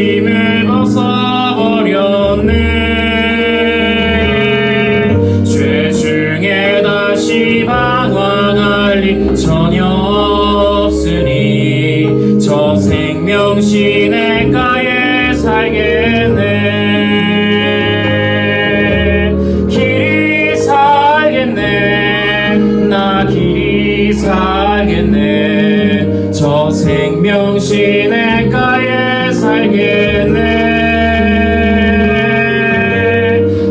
짐을 벗어버렸네. 죄 중에 다시 방황할 일 전혀 없으니 저 생명 시냇가에 살겠네. 길이 살겠네. 나 길이 살겠네. 저 생명 시냇가에 살겠네.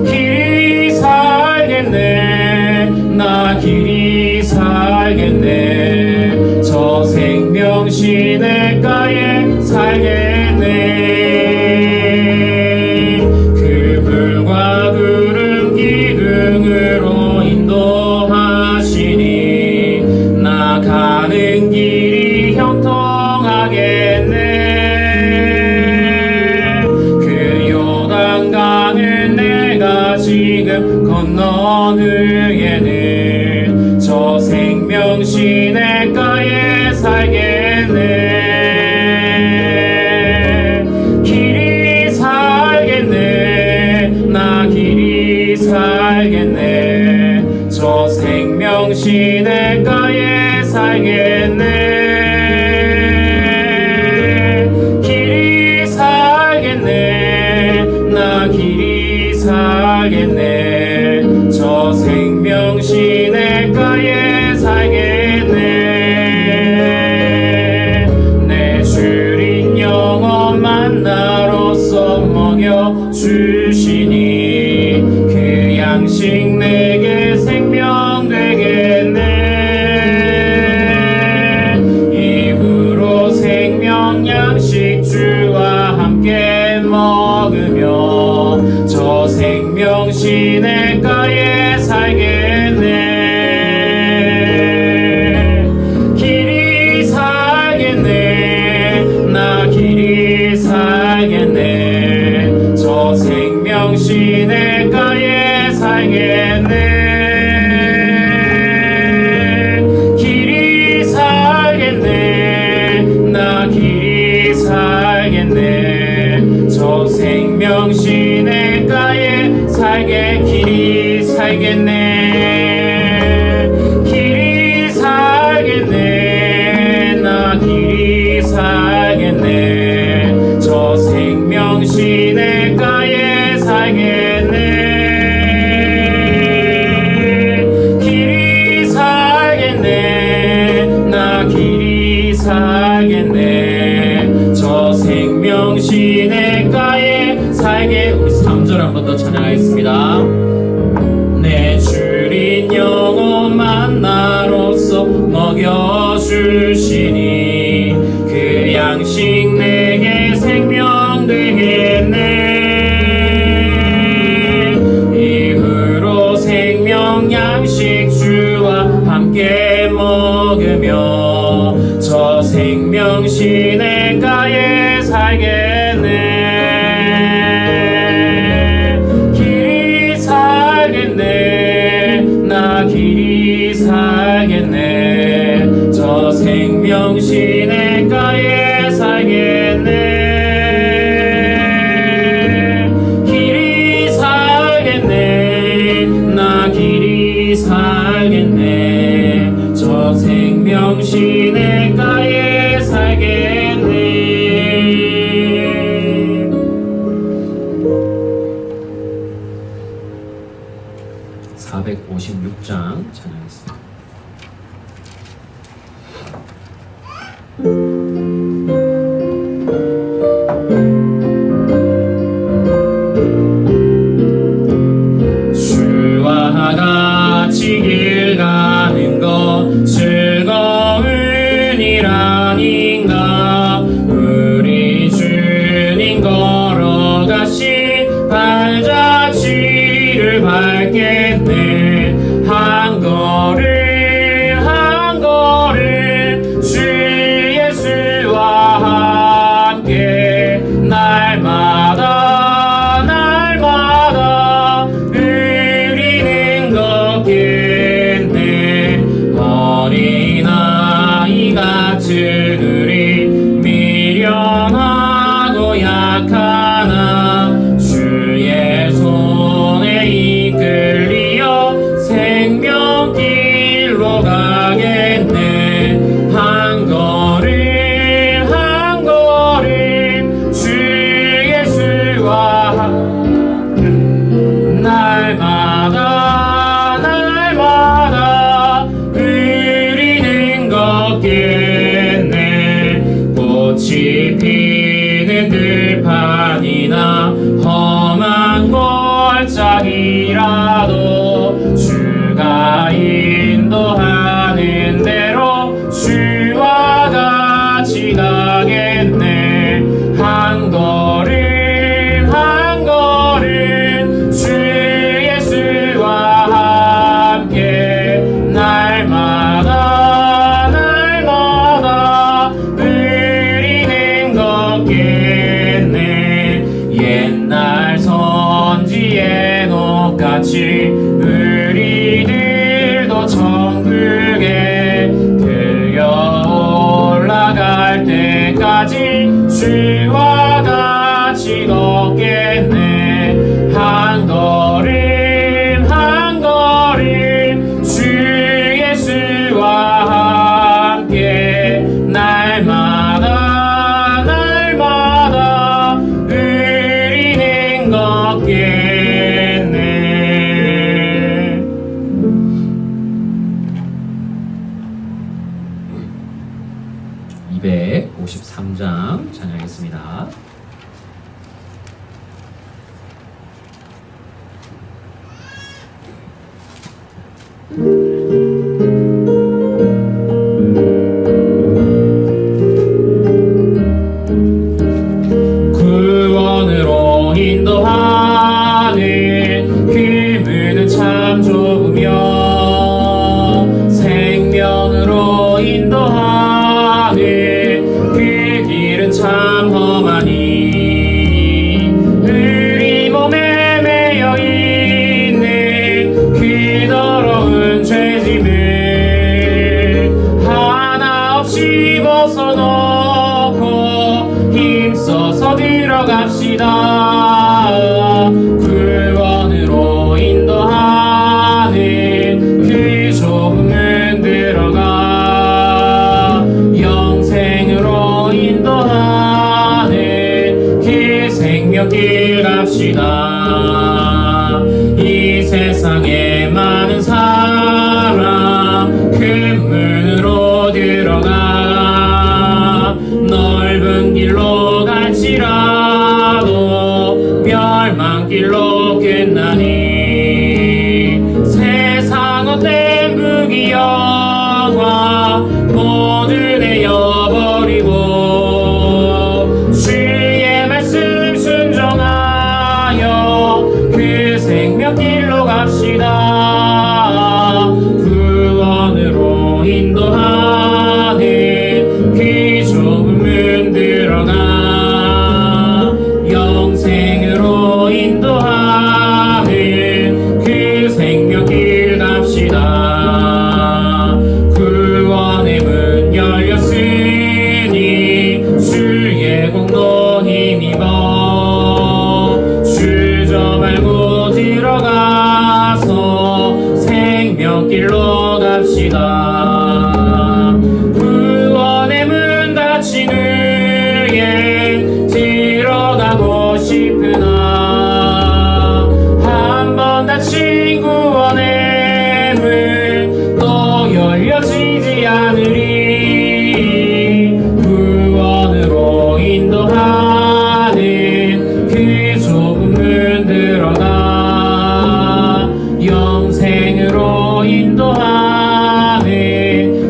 길이 살겠네. 나 길이 살겠네. 저 생명 시냇가에 살겠네. 그 불과 구름 기둥으로 인도하시니 나 가는 길이 형통하겠네. 그 요단강을 내가 지금 건넌 후에는 저 생명 시냇가에 살겠네. 길이 살겠네. 나 길이 살겠네. 저 생명 시냇가에 살겠네. 길이 살겠네. 나 길이 살겠네. 저 생명 시냇가에 살겠네. 내 주린 영원 만나로서 먹여주시니 그 양식 내게 생명 되겠네. 이후로 생명 양식 주와 함께 먹으며 저 생명 시냇가에 살겠네. 길이 살겠네. 나 길이 살겠네. 저 생명 시냇가에 살겠네. 길이 살겠네. 나 길이 살겠네. 저 생명 시냇가에 길이 살겠네. 길이 살겠네. 나 길이 살겠네. 저 생명 시냇가에 살겠네. 길이 살겠네. 나 길이 살겠네. 저 생명 시냇가에 살게. 우리 3절 한 번 더 찬양하겠습니다. 내 주린 영원 만나로서 먹여주시니 그 양식 내게 생명 되겠네. 이후로 생명 양식 주와 함께 먹으며 저 생명 시냇가에 살겠네. 길이 살겠네. 나 길이 살겠네. 저 생명 시냇가에 살겠네. 길이 살겠네. 나 길이 살겠네. 저 생명 시냇가에 살겠네. 456장 찬양했습니다. 주와 같이 길 가는 것 즐거운 일 아닌가. 우리 주님 걸어가신 발자취를 밟겠네. 한 걸음 한 걸음 주 예수와 함께 날마다 날마다 우리는 걷겠네. 어린아이 같은 우리 미련하고 약한 한이나 험한 골짜기라도 주가 인도하는 대로 주와 같이 가겠네. 한 걸음 한 걸음 주 예수와 함께 날마다 날마다 우리는 걷겠네. 옛날 선지의 녹같이 우리들도 천국에 들려 올라갈 때까지 주와 같이 걷겠네. 한 걸음 한 걸음 주 예수와 함께 날마다 날마다 우리는 걷겠네. 253장 찬양하겠습니다. 구원으로 인도하는 그 문은 참 좁으며 생명으로 인도하는 그 길은 참 험하니 우리 몸에 매여 있는 그 더러운 죄짐을 하나 없이 벗어놓고 힘써서 들어갑시다. 구원으로 인도하는 그 좁은 문 들어가 영생으로 인도하는 그 생명길 갑시다. 이 세상에 많은 사람 큰 문으로 들어가 넓은 길로 갈지라도 멸망길로 끝나니 세상 헛된 부귀영화 모두 내어버리고 주의 말씀 순종하여 그 생명길로 갑시다. 구원으로 인도하는 그 좁은 문 들어가 영생으로 인도하는 그 생명길 갑시다. 구원의 문 열렸으니 주의 공로 힘입어 주저 말고 들어가서 생명길로 갑시다. 구원의 문 닫힌 후에 들어가고 싶으나 한 번 닫힌 구원의 문 또 열려지지 않으리. 구원으로 인도하는 그 좁은 문 들어가 영생으로 인도하는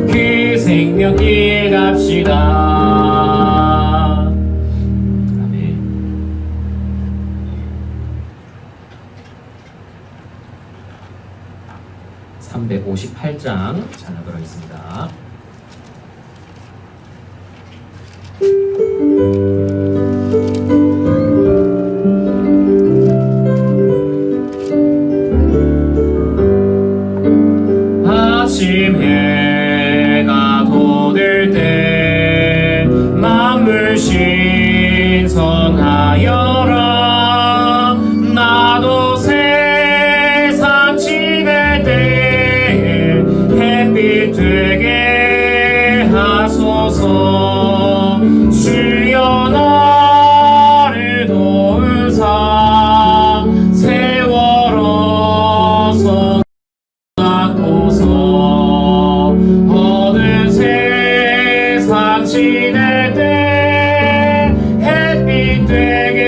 그 생명길 갑시다. 아멘. 358장 찬양하도록 하겠습니다. 아침 해가 돋을 때 만물 신성하여라. 나도 세상 지낼 때에 햇빛 되게 하소서. 주여 나를 도우사 세월어서 어두운 세상 지낼 때 햇빛 되게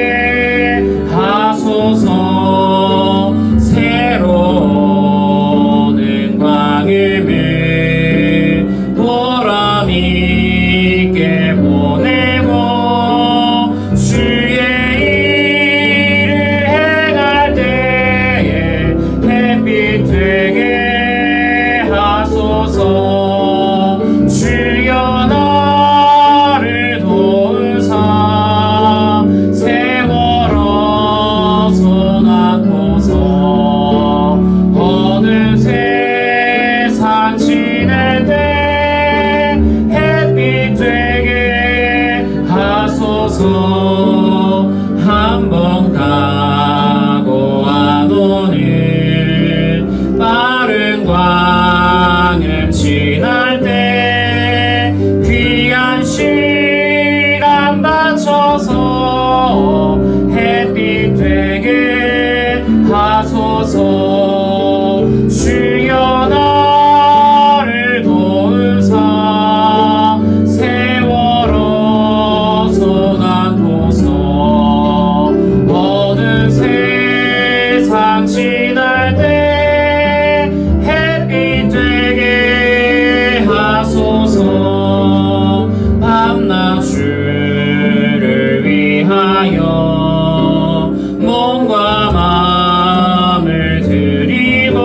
위하여 몸과 마음을 드리고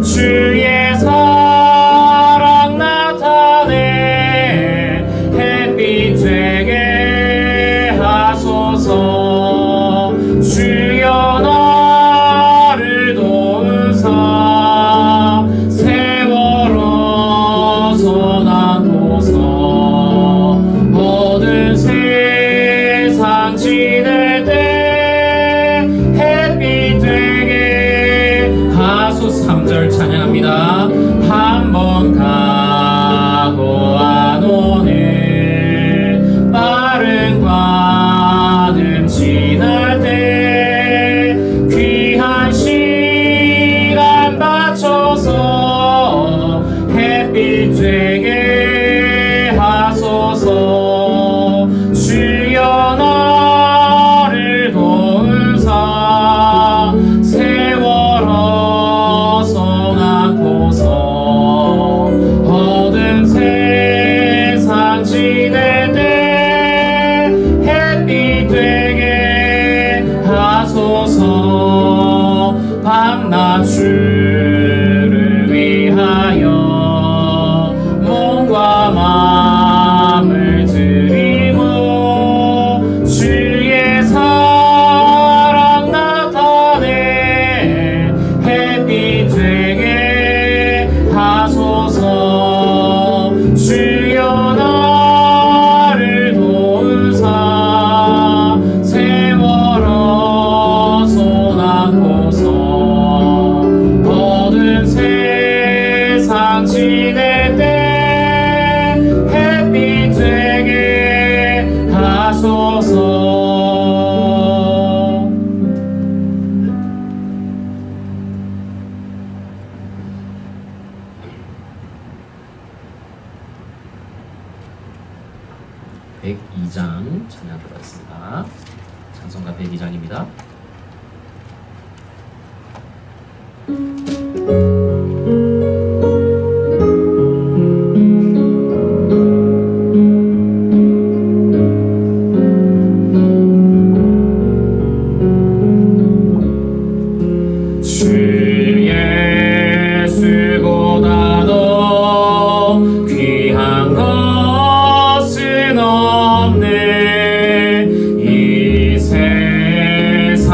주의 사랑 나타내 햇빛 되게 하소서. 주여 나를 도우사 세월호 선하소서. 모든 세상 지낼 때 햇빛 되게 하소서. 3절 찬양합니다. 한 번 가고 안 오는 빠른 관음 지날 때 귀한 시간 바쳐서 햇빛 되게 하소서. 주여 나를 도우사 세월호 선하소서. 어두운 세상 지낼 때 햇빛 되게 하소서. 밤낮 주를 위하여 몸과 마음을 드리고 주의 사랑 나타내 햇빛 되게 하소서. 주여 나를 도우사 세월호 선하소서. 어두운 세상 지낼 때 햇빛 되게 하소서. (102장) 찬양 들어있습니다. 찬송가 102장입니다. 주의 수고다도 귀한 것은 없네. 이 세상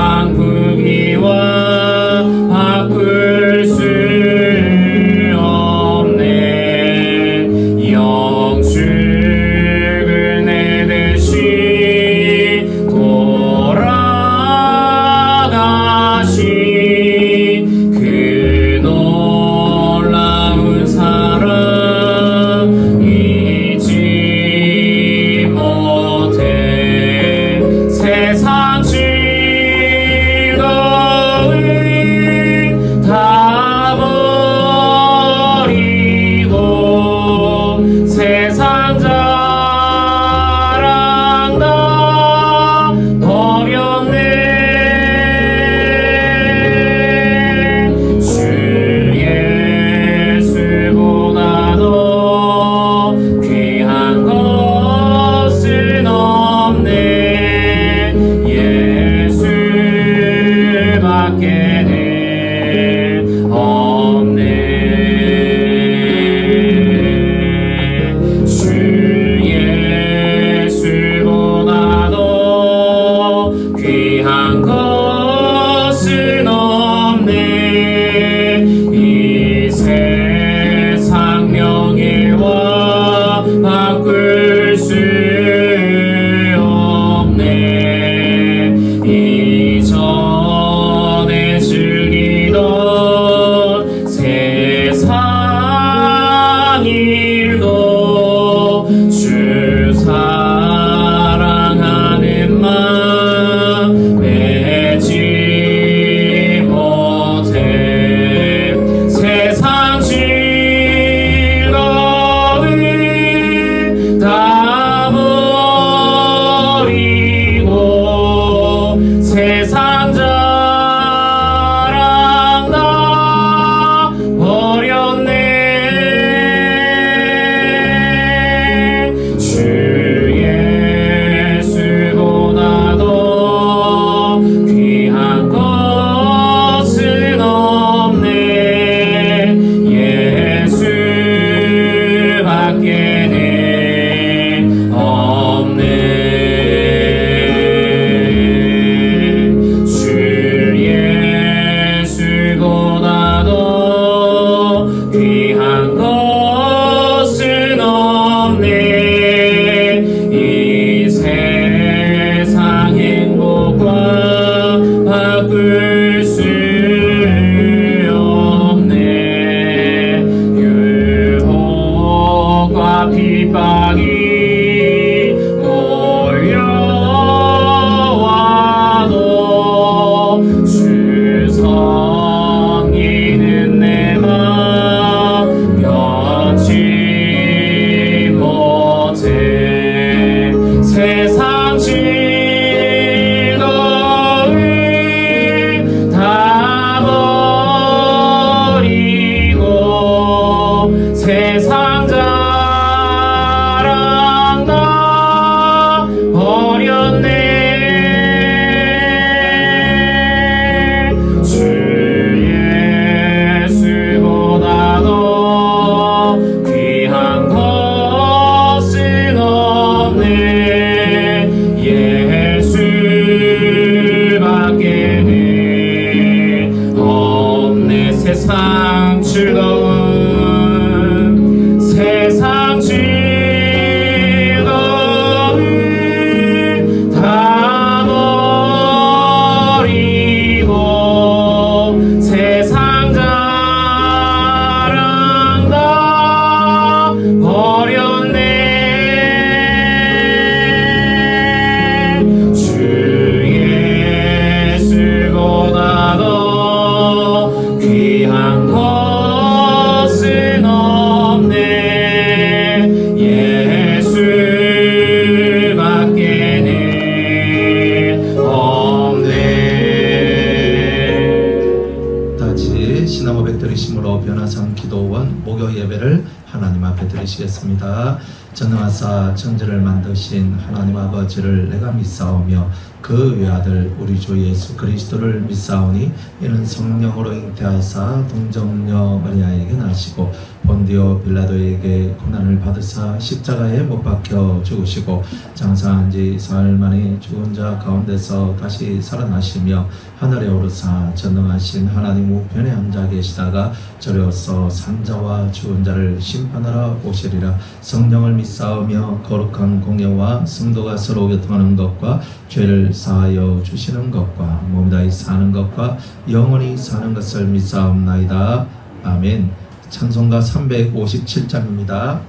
한라산 기도원 목요 예배를 하나님 앞에 드리시겠습니다. 전능하사 천지를 만드신 하나님 아버지를 내가 믿사오며 그 외아들 우리 주 예수 그리스도를 믿사오니 이는 성령으로 잉태하사 동정녀 마리아에게 나시고 본디오 빌라도에게 고난을 받으사 십자가에 못 박혀 죽으시고 장사한 지 사흘 만에 죽은 자 가운데서 다시 살아나시며 하늘에 오르사 전능하신 하나님 우편에 앉아 계시다가 저려서 산자와 죽은 자를 심판하러 오시리라. 성령을 믿사오며 거룩한 공예와 성도가 서로 교통하는 것과 죄를 사하여 주시는 것과 몸 다이 사는 것과 영원히 사는 것을 믿사옵나이다. 아멘. 찬송가 357장입니다.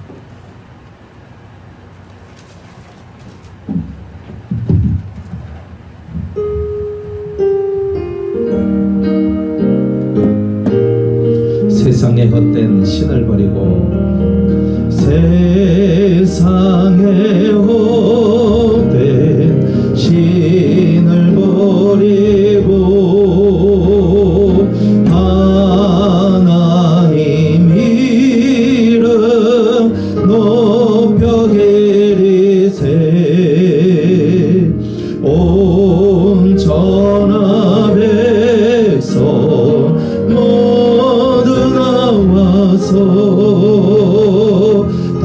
세상에 헛된 신을 버리고 세상에 헛된 신을 버리고 하나님 이름 높여 기리세 온 천하 백성 모두 나와서 다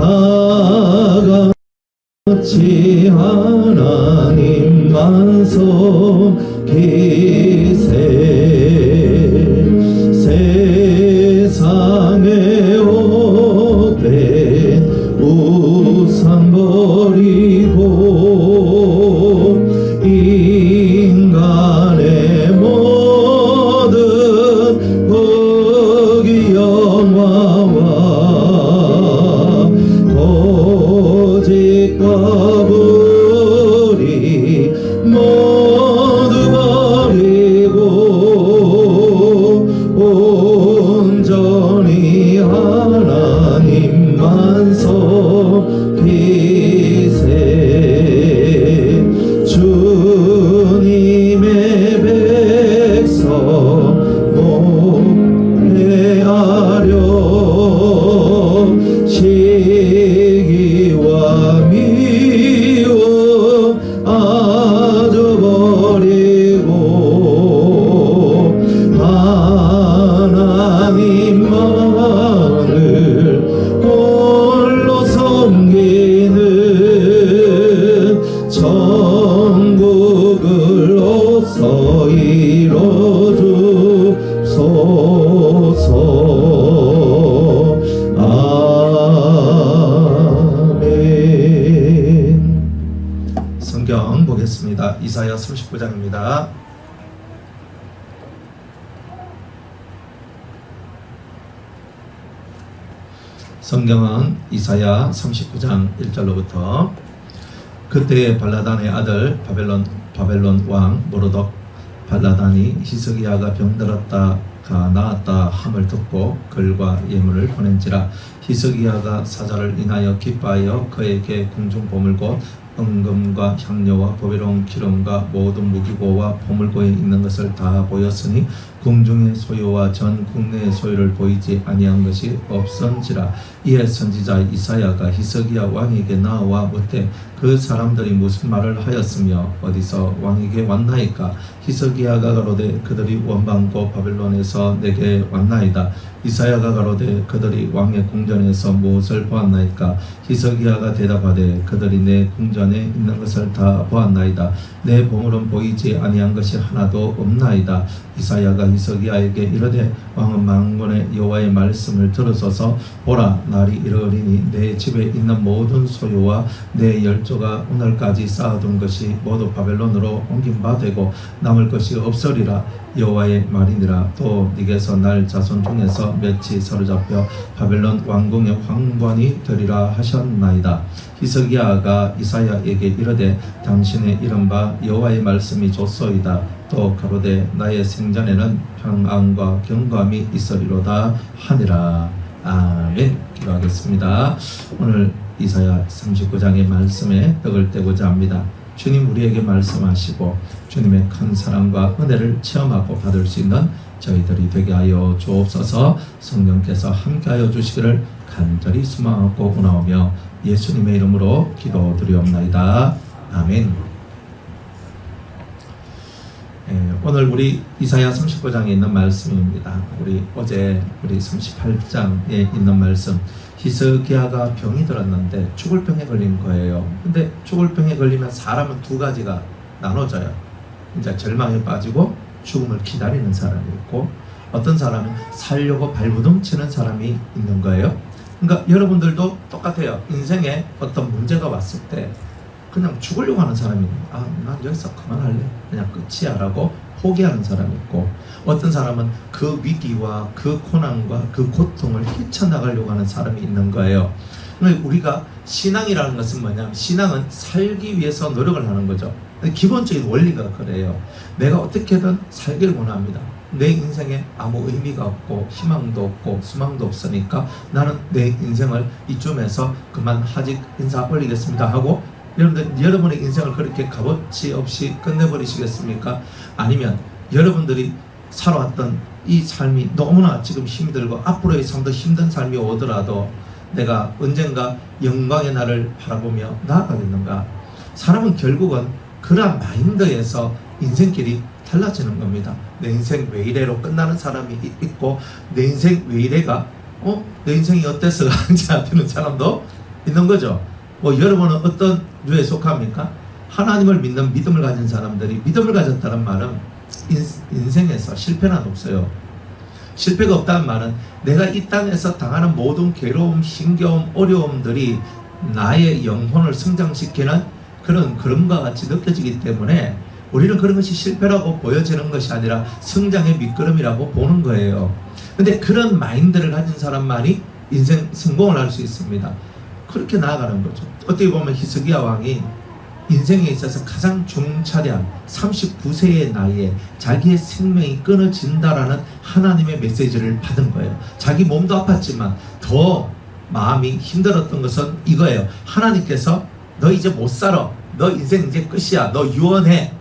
같이 하나님만 섬기세 세상에 헛된 우상 버리고 인간의 모든 복이 영화와 거짓과 불의 모두 버리고 온전히 하나님만 섬기세 주님의 백성 목회하려 시기와 미움 아주 버리고 하나님만을 홀로 섬기는 천국을 어서 이뤄주소서. 아멘. 성경 보겠습니다. 이사야 39장입니다. 성경은 이사야 39장 1절로부터 그때 발라단의 아들 바벨론 왕 모르독 발라단이 히스기야가 병들었다가 나았다 함을 듣고 글과 예물을 보낸지라. 히스기야가 사자를 인하여 기뻐하여 그에게 궁중 보물곧 은금과 향료와 보배로운 기름과 모든 무기고와 보물고에 있는 것을 다 보였으니 궁중의 소유와 전 국내의 소유를 보이지 아니한 것이 없은지라. 이에 선지자 이사야가 히스기야 왕에게 나와 묻되 그 사람들이 무슨 말을 하였으며 어디서 왕에게 왔나이까. 히스기야가 가로되 그들이 원방고 바벨론에서 내게 왔나이다. 이사야가 가로되 그들이 왕의 궁전에서 무엇을 보았나이까. 히스기야가 대답하되 그들이 내 궁전에 있는 것을 다 보았나이다. 내 보물은 보이지 아니한 것이 하나도 없나이다. 이사야가 히스기야에게 이르되 왕은 만군의 여호와의 말씀을 들으소서. 보라, 날이 이르리니 내 집에 있는 모든 소유와 내 열조가 오늘까지 쌓아둔 것이 모두 바벨론으로 옮긴 바 되고 남을 것이 없으리라. 여호와의 말이니라. 또 네게서 날 자손 중에서 몇이 사로잡혀 바벨론 왕궁의 황관이 되리라 하셨나이다. 히스기야가 이사야에게 이르되 당신의 이른바 여호와의 말씀이 좋소이다. 또 가로되 나의 생전에는 평안과 경감이 있으리로다 하니라. 아멘. 기도하겠습니다. 오늘 이사야 39장의 말씀에 떡을 떼고자 합니다. 주님 우리에게 말씀하시고 주님의 큰 사랑과 은혜를 체험하고 받을 수 있는 저희들이 되게 하여 주옵소서. 성령께서 함께하여 주시기를 간절히 소망하고 원하오며 예수님의 이름으로 기도드리옵나이다. 아멘. 오늘 우리 이사야 39장에 있는 말씀입니다. 어제 우리 38장에 있는 말씀, 히스기야가 병이 들었는데 죽을 병에 걸린 거예요. 근데 죽을 병에 걸리면 사람은 두 가지가 나눠져요. 이제 절망에 빠지고 죽음을 기다리는 사람이 있고, 어떤 사람은 살려고 발부둥치는 사람이 있는 거예요. 그러니까 여러분들도 똑같아요. 인생에 어떤 문제가 왔을 때 그냥 죽으려고 하는 사람이 있는 거예요. 난 여기서 그만할래, 그냥 끝이야 라고 포기하는 사람이 있고, 어떤 사람은 그 위기와 그 고난과 그 고통을 헤쳐나가려고 하는 사람이 있는 거예요. 그러니까 우리가 신앙이라는 것은 뭐냐면, 신앙은 살기 위해서 노력을 하는 거죠. 기본적인 원리가 그래요. 내가 어떻게든 살기를 원합니다. 내 인생에 아무 의미가 없고 희망도 없고 소망도 없으니까 나는 내 인생을 이쯤에서 그만 하직 인사 올리겠습니다 하고, 여러분의 인생을 그렇게 값어치 없이 끝내버리시겠습니까? 아니면 여러분들이 살아왔던 이 삶이 너무나 지금 힘이 들고 앞으로의 삶도 힘든 삶이 오더라도 내가 언젠가 영광의 날을 바라보며 나아가겠는가? 사람은 결국은 그러한 마인드에서 인생길이 달라지는 겁니다. 내 인생 왜 이래로 끝나는 사람이 있고, 내 인생 왜 이래가 내 인생이 어때서 하는 사람도 있는 거죠. 여러분은 어떤 류에 속합니까? 하나님을 믿는 믿음을 가진 사람들이, 믿음을 가졌다는 말은 인생에서 실패는 없어요. 실패가 없다는 말은 내가 이 땅에서 당하는 모든 괴로움, 힘겨움, 어려움들이 나의 영혼을 성장시키는 그런과 같이 느껴지기 때문에 우리는 그런 것이 실패라고 보여지는 것이 아니라 성장의 밑거름이라고 보는 거예요. 근데 그런 마인드를 가진 사람만이 인생 성공을 할 수 있습니다. 그렇게 나아가는 거죠. 어떻게 보면 히스기야 왕이 인생에 있어서 가장 중차대한 39세의 나이에 자기의 생명이 끊어진다라는 하나님의 메시지를 받은 거예요. 자기 몸도 아팠지만 더 마음이 힘들었던 것은 이거예요. 하나님께서 너 이제 못 살아. 너 인생 이제 끝이야. 너 유언해.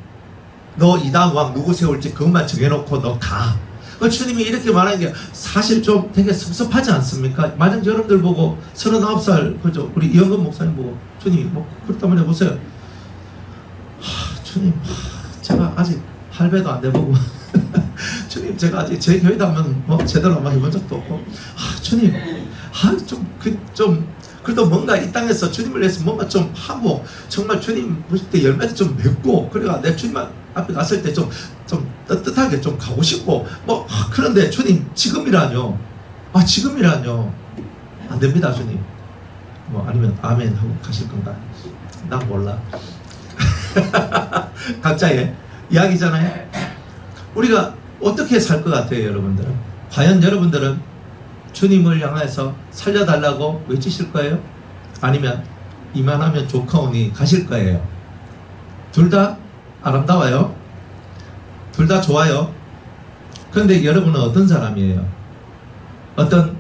너 이 다음 왕 누구 세울지 그것만 정해놓고 너 가. 주님이 이렇게 말하는 게 사실 좀 되게 섭섭하지 않습니까? 만약 여러분들 보고 39살 그죠? 우리 이영건 목사님 보고 주님이 그렇다면 해보세요. 주님, 제가 아직 할배도 안 돼보고 주님, 제가 아직 제 교회도 한번 제대로 한번 해본 적도 없고, 주님, 그래도 뭔가 이 땅에서 주님을 위해서 뭔가 좀 하고, 정말 주님 보실 때 열매도 좀 맺고, 그래가 내 주님 앞에 갔을 때 좀 떳떳하게 좀 가고 싶고, 그런데 주님, 지금이라뇨. 지금이라뇨. 안 됩니다, 주님. 아니면 아멘 하고 가실 건가? 난 몰라. 각자의 이야기잖아요. 우리가 어떻게 살 것 같아요, 여러분들은? 과연 여러분들은 주님을 향해서 살려달라고 외치실 거예요? 아니면 이만하면 좋카오니 가실 거예요? 둘 다 아름다워요. 둘 다 좋아요. 그런데 여러분은 어떤 사람이에요? 어떤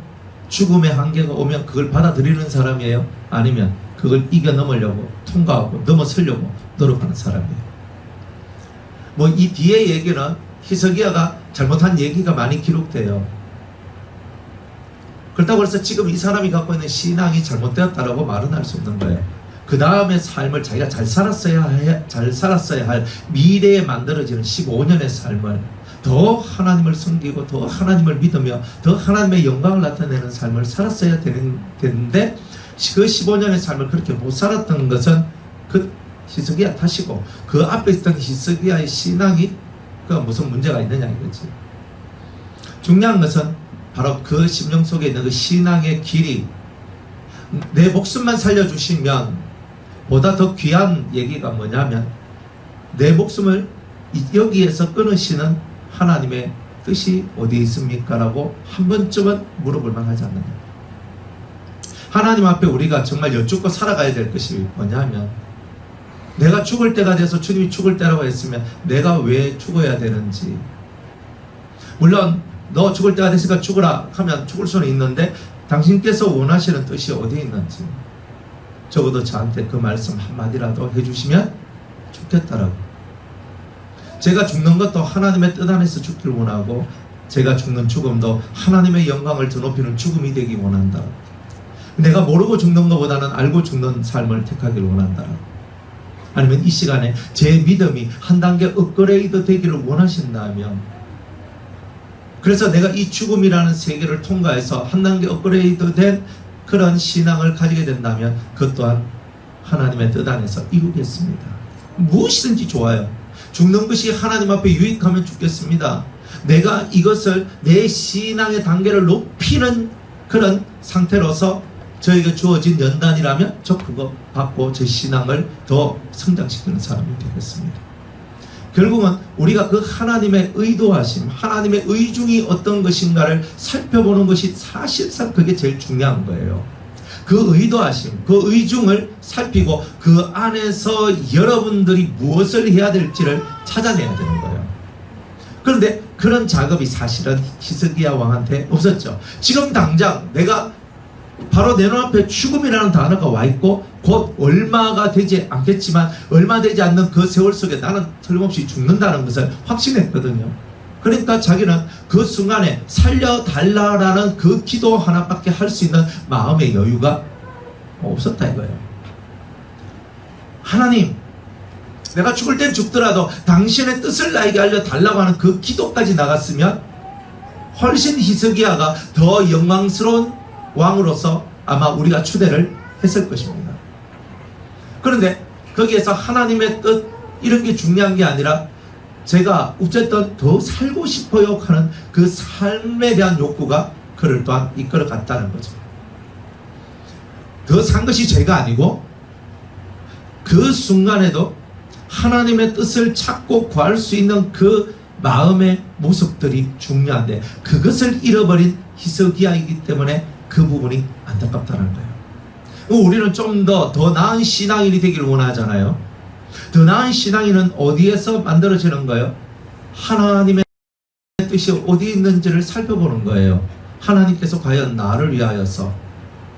죽음의 한계가 오면 그걸 받아들이는 사람이에요? 아니면 그걸 이겨 넘으려고 통과하고 넘어서려고 노력하는 사람이에요? 이 뒤에 얘기는 히스기야가 잘못한 얘기가 많이 기록돼요. 그렇다고 해서 지금 이 사람이 갖고 있는 신앙이 잘못되었다라고 말은 할 수 없는 거예요. 그 다음의 삶을 자기가 잘 살았어야 할 미래에 만들어지는 15년의 삶을 더 하나님을 섬기고 더 하나님을 믿으며 더 하나님의 영광을 나타내는 삶을 살았어야 되는데, 그 15년의 삶을 그렇게 못 살았던 것은 그 히스기야 탓이고, 그 앞에 있던 히스기야의 신앙이 무슨 문제가 있느냐 이거지. 중요한 것은 바로 그 심령 속에 있는 그 신앙의 길이, 내 목숨만 살려주시면 보다 더 귀한 얘기가 뭐냐면, 내 목숨을 여기에서 끊으시는 하나님의 뜻이 어디에 있습니까? 라고 한 번쯤은 물어볼 만하지 않느냐. 하나님 앞에 우리가 정말 여쭙고 살아가야 될 것이 뭐냐면, 내가 죽을 때가 돼서 주님이 죽을 때라고 했으면 내가 왜 죽어야 되는지. 물론 너 죽을 때가 됐으니까 죽으라 하면 죽을 수는 있는데, 당신께서 원하시는 뜻이 어디에 있는지 적어도 저한테 그 말씀 한마디라도 해주시면 좋겠다라고. 제가 죽는 것도 하나님의 뜻 안에서 죽길 원하고, 제가 죽는 죽음도 하나님의 영광을 더 높이는 죽음이 되기 원한다. 내가 모르고 죽는 것보다는 알고 죽는 삶을 택하기를 원한다. 아니면 이 시간에 제 믿음이 한 단계 업그레이드 되기를 원하신다면, 그래서 내가 이 죽음이라는 세계를 통과해서 한 단계 업그레이드 된 그런 신앙을 가지게 된다면 그것 또한 하나님의 뜻 안에서 이루겠습니다. 무엇이든지 좋아요. 죽는 것이 하나님 앞에 유익하면 죽겠습니다. 내가 이것을 내 신앙의 단계를 높이는 그런 상태로서 저에게 주어진 연단이라면 저 그거 받고 제 신앙을 더 성장시키는 사람이 되겠습니다. 결국은 우리가 그 하나님의 의도하심, 하나님의 의중이 어떤 것인가를 살펴보는 것이 사실상 그게 제일 중요한 거예요. 그 의도하심, 그 의중을 살피고 그 안에서 여러분들이 무엇을 해야 될지를 찾아내야 되는 거예요. 그런데 그런 작업이 사실은 히스기야 왕한테 없었죠. 지금 당장 내가 바로 내 눈앞에 죽음이라는 단어가 와 있고 곧 얼마가 되지 않겠지만 얼마 되지 않는 그 세월 속에 나는 틀림없이 죽는다는 것을 확신했거든요. 그러니까 자기는 그 순간에 살려달라라는 그 기도 하나밖에 할 수 있는 마음의 여유가 없었다 이거예요. 하나님, 내가 죽을 땐 죽더라도 당신의 뜻을 나에게 알려달라고 하는 그 기도까지 나갔으면 훨씬 히스기야가 더 영광스러운 왕으로서 아마 우리가 추대를 했을 것입니다. 그런데 거기에서 하나님의 뜻 이런 게 중요한 게 아니라 제가 어쨌든 더 살고 싶어요 하는 그 삶에 대한 욕구가 그를 또한 이끌어 갔다는 거죠. 더 산 것이 죄가 아니고 그 순간에도 하나님의 뜻을 찾고 구할 수 있는 그 마음의 모습들이 중요한데 그것을 잃어버린 히스기야이기 때문에 그 부분이 안타깝다는 거예요. 우리는 좀 더 나은 신앙인이 되기를 원하잖아요. 더 나은 신앙인은 어디에서 만들어지는 거예요? 하나님의 뜻이 어디 있는지를 살펴보는 거예요. 하나님께서 과연 나를 위하여서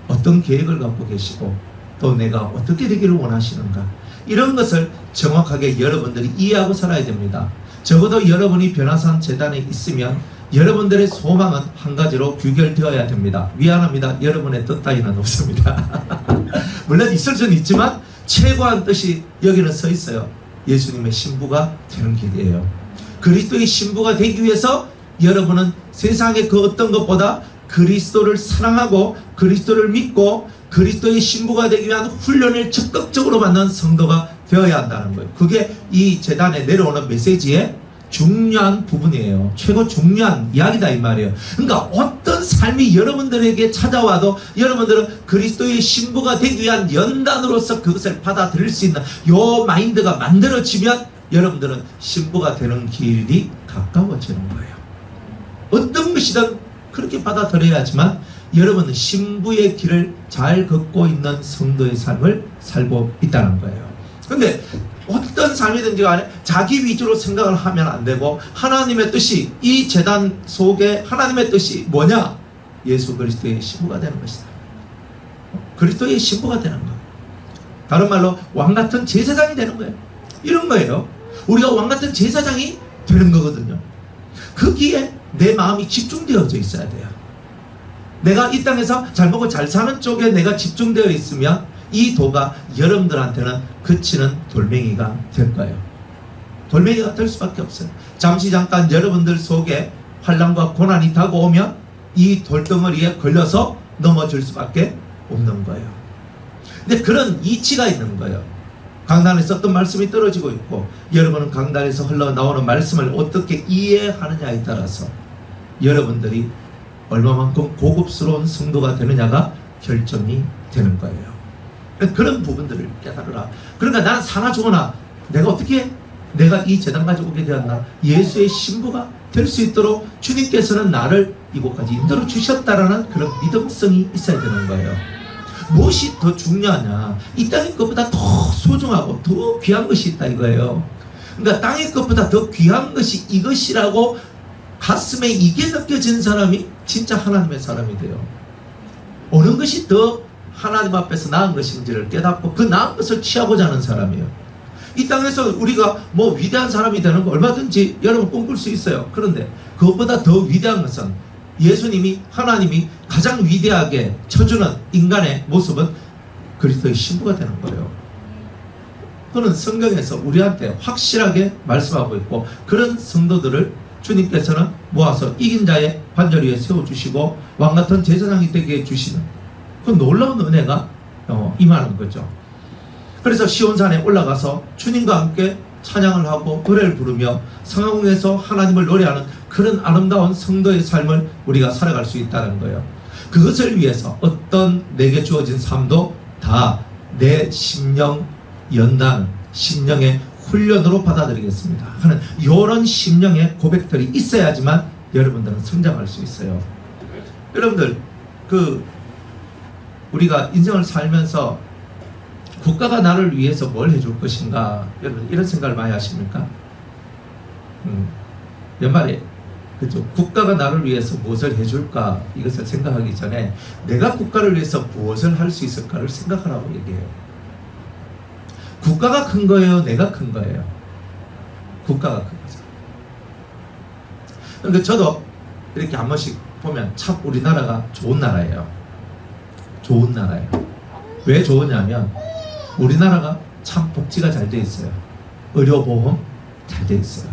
어떤 계획을 갖고 계시고 또 내가 어떻게 되기를 원하시는가, 이런 것을 정확하게 여러분들이 이해하고 살아야 됩니다. 적어도 여러분이 변화산 재단에 있으면 여러분들의 소망은 한 가지로 규결되어야 됩니다. 미안합니다. 여러분의 뜻 따위는 없습니다. 물론 있을 수는 있지만 최고한 뜻이 여기는 서 있어요. 예수님의 신부가 되는 길이에요. 그리스도의 신부가 되기 위해서 여러분은 세상의 그 어떤 것보다 그리스도를 사랑하고 그리스도를 믿고 그리스도의 신부가 되기 위한 훈련을 적극적으로 받는 성도가 되어야 한다는 거예요. 그게 이 재단에 내려오는 메시지의 중요한 부분이에요. 최고 중요한 이야기다 이 말이에요. 그러니까 어떤 삶이 여러분들에게 찾아와도 여러분들은 그리스도의 신부가 되기 위한 연단으로서 그것을 받아들일 수 있는 요 마인드가 만들어지면 여러분들은 신부가 되는 길이 가까워지는 거예요. 어떤 것이든 그렇게 받아들여야지만 여러분은 신부의 길을 잘 걷고 있는 성도의 삶을 살고 있다는 거예요. 근데 어떤 삶이든지 간에 자기 위주로 생각을 하면 안 되고 하나님의 뜻이, 이 재단 속에 하나님의 뜻이 뭐냐? 예수 그리스도의 신부가 되는 것이다. 그리스도의 신부가 되는 거예요. 다른 말로 왕같은 제사장이 되는 거예요. 이런 거예요. 우리가 왕같은 제사장이 되는 거거든요. 거기에 내 마음이 집중되어져 있어야 돼요. 내가 이 땅에서 잘 먹고 잘 사는 쪽에 내가 집중되어 있으면 이 도가 여러분들한테는 그치는 돌멩이가 될 거예요. 돌멩이가 될 수밖에 없어요. 잠시 잠깐 여러분들 속에 환난과 고난이 다가오면 이 돌덩어리에 걸려서 넘어질 수밖에 없는 거예요. 근데 그런 이치가 있는 거예요. 강단에서 어떤 말씀이 떨어지고 있고 여러분은 강단에서 흘러나오는 말씀을 어떻게 이해하느냐에 따라서 여러분들이 얼마만큼 고급스러운 성도가 되느냐가 결정이 되는 거예요. 그런 부분들을 깨달으라. 그러니까 나는 사나 죽으나 내가 어떻게 내가 이 재단 가지고 오게 되었나? 예수의 신부가 될 수 있도록 주님께서는 나를 이곳까지 인도로 주셨다라는 그런 믿음성이 있어야 되는 거예요. 무엇이 더 중요하냐? 이 땅의 것보다 더 소중하고 더 귀한 것이 있다 이거예요. 그러니까 땅의 것보다 더 귀한 것이 이것이라고 가슴에 이게 느껴진 사람이 진짜 하나님의 사람이 돼요. 어느 것이 더 하나님 앞에서 나은 것인지를 깨닫고 그 나은 것을 취하고자 하는 사람이에요. 이 땅에서 우리가 뭐 위대한 사람이 되는 거 얼마든지 여러분 꿈꿀 수 있어요. 그런데 그것보다 더 위대한 것은 예수님이, 하나님이 가장 위대하게 쳐주는 인간의 모습은 그리스도의 신부가 되는 거예요. 그는 성경에서 우리한테 확실하게 말씀하고 있고, 그런 성도들을 주님께서는 모아서 이긴 자의 반절 위에 세워주시고 왕같은 제사장이 되게 해주시는 그 놀라운 은혜가 임하는 거죠. 그래서 시온산에 올라가서 주님과 함께 찬양을 하고 노래를 부르며 성황에서 하나님을 노래하는 그런 아름다운 성도의 삶을 우리가 살아갈 수 있다는 거예요. 그것을 위해서 어떤 내게 주어진 삶도 다 내 심령 연단, 심령의 훈련으로 받아들이겠습니다 하는 이런 심령의 고백들이 있어야지만 여러분들은 성장할 수 있어요. 여러분들 우리가 인생을 살면서 국가가 나를 위해서 뭘 해줄 것인가, 여러분 이런 생각을 많이 하십니까? 연말에 그죠? 국가가 나를 위해서 무엇을 해줄까, 이것을 생각하기 전에 내가 국가를 위해서 무엇을 할 수 있을까를 생각하라고 얘기해요. 국가가 큰 거예요? 내가 큰 거예요? 국가가 큰 거죠. 그러니까 저도 이렇게 한 번씩 보면 참 우리나라가 좋은 나라예요. 좋은 나라예요. 왜 좋으냐면 우리나라가 참 복지가 잘 돼 있어요. 의료보험 잘 돼 있어요.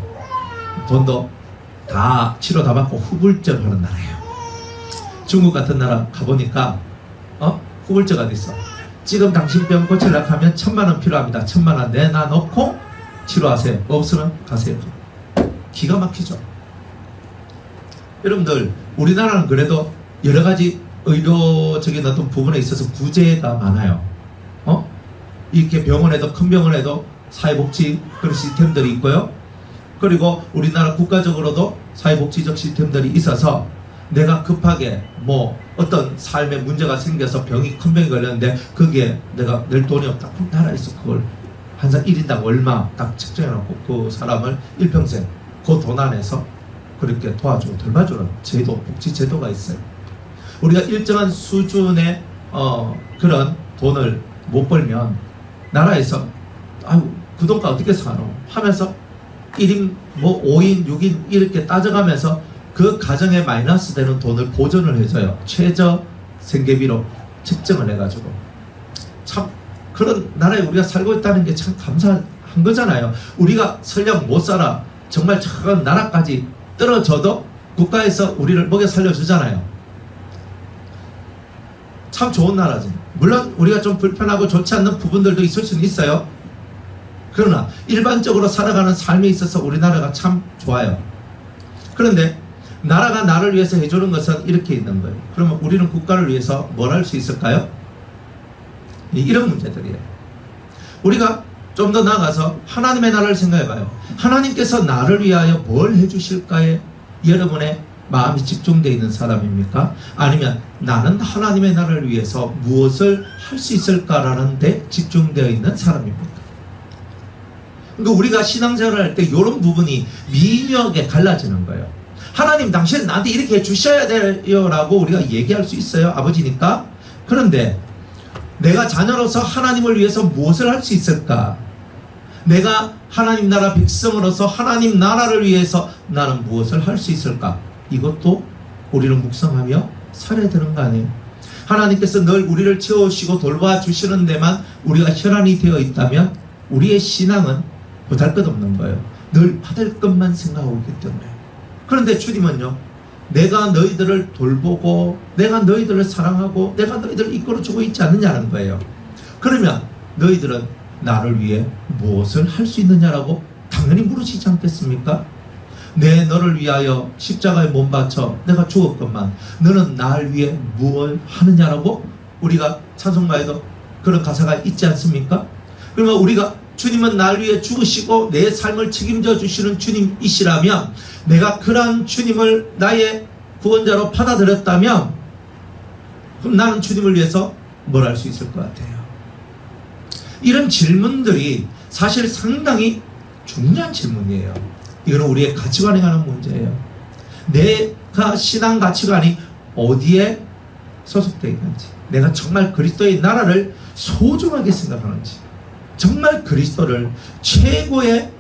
돈도 다 치료 다 받고 후불제로 하는 나라예요. 중국 같은 나라 가보니까 후불제가 어디 있어? 지금 당신 병 고치려고 하면 1,000,000원 필요합니다. 1,000,000원 내놔놓고 치료하세요. 없으면 가세요. 기가 막히죠. 여러분들 우리나라는 그래도 여러 가지 의료적인 어떤 부분에 있어서 구제가 많아요. 이렇게 병원에도, 큰 병원에도 사회복지 그런 시스템들이 있고요. 그리고 우리나라 국가적으로도 사회복지적 시스템들이 있어서 내가 급하게 뭐 어떤 삶에 문제가 생겨서 큰 병이 걸렸는데 거기에 내가 낼 돈이 없다. 그럼 나라에서 그걸 항상 1인당 얼마 딱 책정해놓고 그 사람을 일평생 그 돈 안에서 그렇게 도와주고 돌봐주는 제도, 복지 제도가 있어요. 우리가 일정한 수준의 그런 돈을 못 벌면 나라에서 아유 그 돈과 어떻게 사노 하면서 1인 뭐 5인 6인 이렇게 따져가면서 그 가정에 마이너스 되는 돈을 보전을 해줘요. 최저 생계비로 측정을 해가지고. 참 그런 나라에 우리가 살고 있다는 게 참 감사한 거잖아요. 우리가 설령 못 살아 정말 작은 나라까지 떨어져도 국가에서 우리를 먹여 살려주잖아요. 참 좋은 나라지. 물론 우리가 좀 불편하고 좋지 않는 부분들도 있을 수는 있어요. 그러나 일반적으로 살아가는 삶에 있어서 우리나라가 참 좋아요. 그런데 나라가 나를 위해서 해주는 것은 이렇게 있는 거예요. 그러면 우리는 국가를 위해서 뭘 할 수 있을까요? 이런 문제들이에요. 우리가 좀 더 나아가서 하나님의 나라를 생각해봐요. 하나님께서 나를 위하여 뭘 해주실까에 여러분의 마음이 집중되어 있는 사람입니까? 아니면 나는 하나님의 나라를 위해서 무엇을 할 수 있을까라는 데 집중되어 있는 사람입니까? 그러니까 우리가 신앙생활을 할 때 이런 부분이 미묘하게 갈라지는 거예요. 하나님 당신은 나한테 이렇게 해주셔야 돼요 라고 우리가 얘기할 수 있어요. 아버지니까. 그런데 내가 자녀로서 하나님을 위해서 무엇을 할 수 있을까? 내가 하나님 나라 백성으로서 하나님 나라를 위해서 나는 무엇을 할 수 있을까? 이것도 우리는 묵상하며 살아야 되는 거 아니에요? 하나님께서 늘 우리를 채우시고 돌봐주시는 데만 우리가 혈안이 되어 있다면 우리의 신앙은 보잘것없는 거예요. 늘 받을 것만 생각하고 있기 때문에. 그런데 주님은요, 내가 너희들을 돌보고 내가 너희들을 사랑하고 내가 너희들을 이끌어주고 있지 않느냐는 거예요. 그러면 너희들은 나를 위해 무엇을 할 수 있느냐라고 당연히 물으시지 않겠습니까? 내 너를 위하여 십자가에 몸 바쳐 내가 죽었건만 너는 나를 위해 무엇을 하느냐라고 우리가 찬송가에도 그런 가사가 있지 않습니까? 그러면 우리가 주님은 나를 위해 죽으시고 내 삶을 책임져 주시는 주님이시라면 내가 그러한 주님을 나의 구원자로 받아들였다면 그럼 나는 주님을 위해서 뭘 할 수 있을 것 같아요? 이런 질문들이 사실 상당히 중요한 질문이에요. 이거는 우리의 가치관에 관한 문제예요. 내가 신앙 가치관이 어디에 소속되어 있는지, 내가 정말 그리스도의 나라를 소중하게 생각하는지, 정말 그리스도를 최고의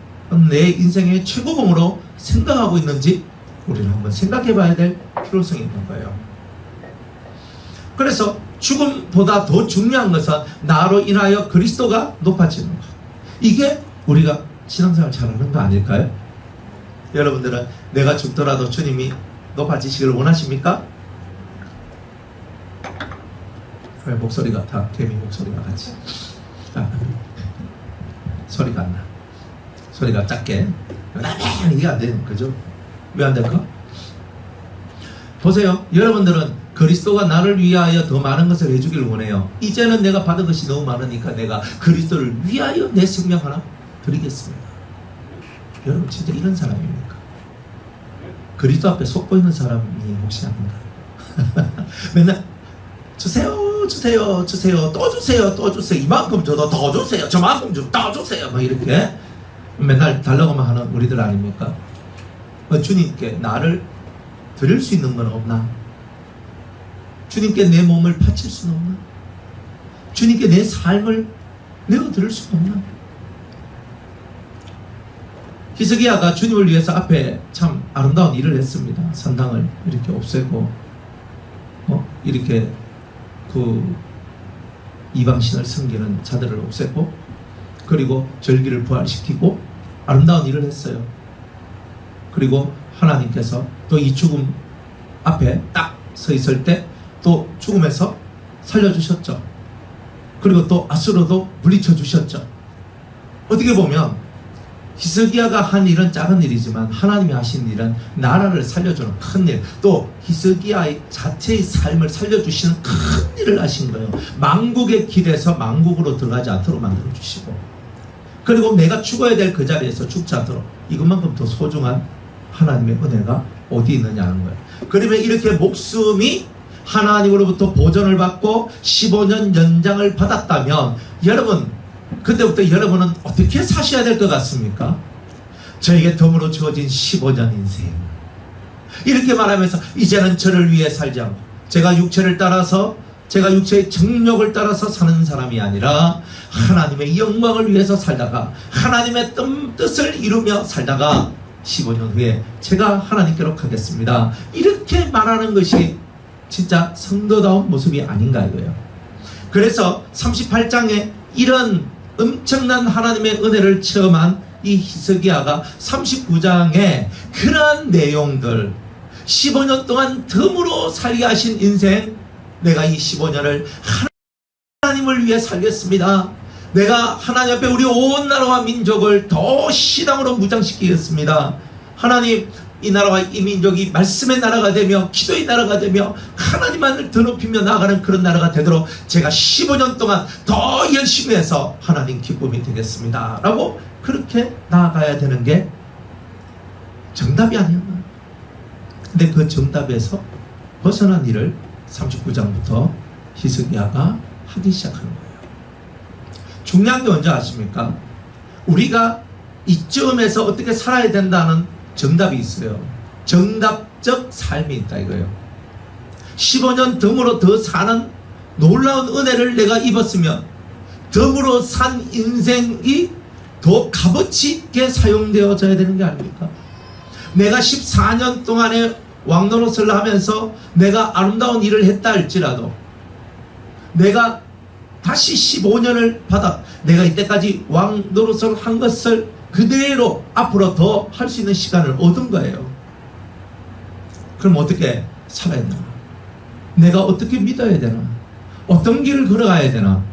내 인생의 최고봉으로 생각하고 있는지 우리는 한번 생각해 봐야 될 필요성이 있는 거예요. 그래서 죽음보다 더 중요한 것은 나로 인하여 그리스도가 높아지는 것. 이게 우리가 신앙생활 잘하는 거 아닐까요? 여러분들은 내가 죽더라도 주님이 높아지시기를 원하십니까? 왜 목소리가 다 개미 목소리가 같이 소리가 안 나. 소리가 작게 이게 안 되는 거죠. 왜 안 될까? 보세요. 여러분들은 그리스도가 나를 위하여 더 많은 것을 해주길 원해요. 이제는 내가 받은 것이 너무 많으니까 내가 그리스도를 위하여 내 생명 하나 드리겠습니다. 여러분 진짜 이런 사람입니까? 그리스도 앞에 속보이는 사람이 혹시 아닌가요? 맨날 주세요 주세요 주세요 또 주세요 또 주세요 이만큼 줘도 더 주세요 저만큼 좀 더 주세요 막 이렇게 맨날 달라고만 하는 우리들 아닙니까? 주님께 나를 드릴 수 있는 건 없나? 주님께 내 몸을 바칠 수는 없나? 주님께 내 삶을 내어 드릴 수는 없나? 히스기야가 주님을 위해서 앞에 참 아름다운 일을 했습니다. 산당을 이렇게 없애고 이렇게 그 이방신을 섬기는 자들을 없앴고 그리고 절기를 부활시키고 아름다운 일을 했어요. 그리고 하나님께서 또 이 죽음 앞에 딱 서 있을 때 또 죽음에서 살려주셨죠. 그리고 또 아수로도 물리쳐 주셨죠. 어떻게 보면 히스기야가 한 일은 작은 일이지만 하나님이 하신 일은 나라를 살려주는 큰 일, 또 히스기야의 자체의 삶을 살려주시는 큰 일을 하신 거예요. 만국의 길에서 만국으로 들어가지 않도록 만들어주시고, 그리고 내가 죽어야 될 그 자리에서 죽지 않도록, 이것만큼 더 소중한 하나님의 은혜가 어디 있느냐는 거예요. 그러면 이렇게 목숨이 하나님으로부터 보전을 받고 15년 연장을 받았다면 여러분, 그때부터 여러분은 어떻게 사셔야 될 것 같습니까? 저에게 덤으로 주어진 15년 인생, 이렇게 말하면서 이제는 저를 위해 살지 않고 제가 육체를 따라서, 제가 육체의 정욕을 따라서 사는 사람이 아니라 하나님의 영광을 위해서 살다가 하나님의 뜻을 이루며 살다가 15년 후에 제가 하나님께로 가겠습니다, 이렇게 말하는 것이 진짜 성도다운 모습이 아닌가 이거예요. 그래서 38장에 이런 엄청난 하나님의 은혜를 체험한 이 히스기야가 39장에 그러한 내용들, 15년 동안 덤으로 살게 하신 인생, 내가 이 15년을 하나님을 위해 살겠습니다, 내가 하나님 앞에 우리 온 나라와 민족을 더 신앙으로 무장시키겠습니다, 하나님 이 나라와 이 민족이 말씀의 나라가 되며 기도의 나라가 되며 하나님만을 더 높이며 나아가는 그런 나라가 되도록 제가 15년 동안 더 열심히 해서 하나님 기쁨이 되겠습니다 라고 그렇게 나아가야 되는 게 정답이 아니었나. 근데 그 정답에서 벗어난 일을 39장부터 히스기야가 하기 시작하는 거예요. 중요한 게 뭔지 아십니까? 우리가 이쯤에서 어떻게 살아야 된다는 정답이 있어요. 정답적 삶이 있다 이거예요. 15년 덤으로 더 사는 놀라운 은혜를 내가 입었으면 덤으로 산 인생이 더 값어치 있게 사용되어져야 되는 게 아닙니까? 내가 14년 동안의 왕노릇을 하면서 내가 아름다운 일을 했다 할지라도 내가 다시 15년을 받아 내가 이때까지 왕노릇을 한 것을 그대로 앞으로 더 할 수 있는 시간을 얻은 거예요. 그럼 어떻게 살아야 되나? 내가 어떻게 믿어야 되나? 어떤 길을 걸어가야 되나?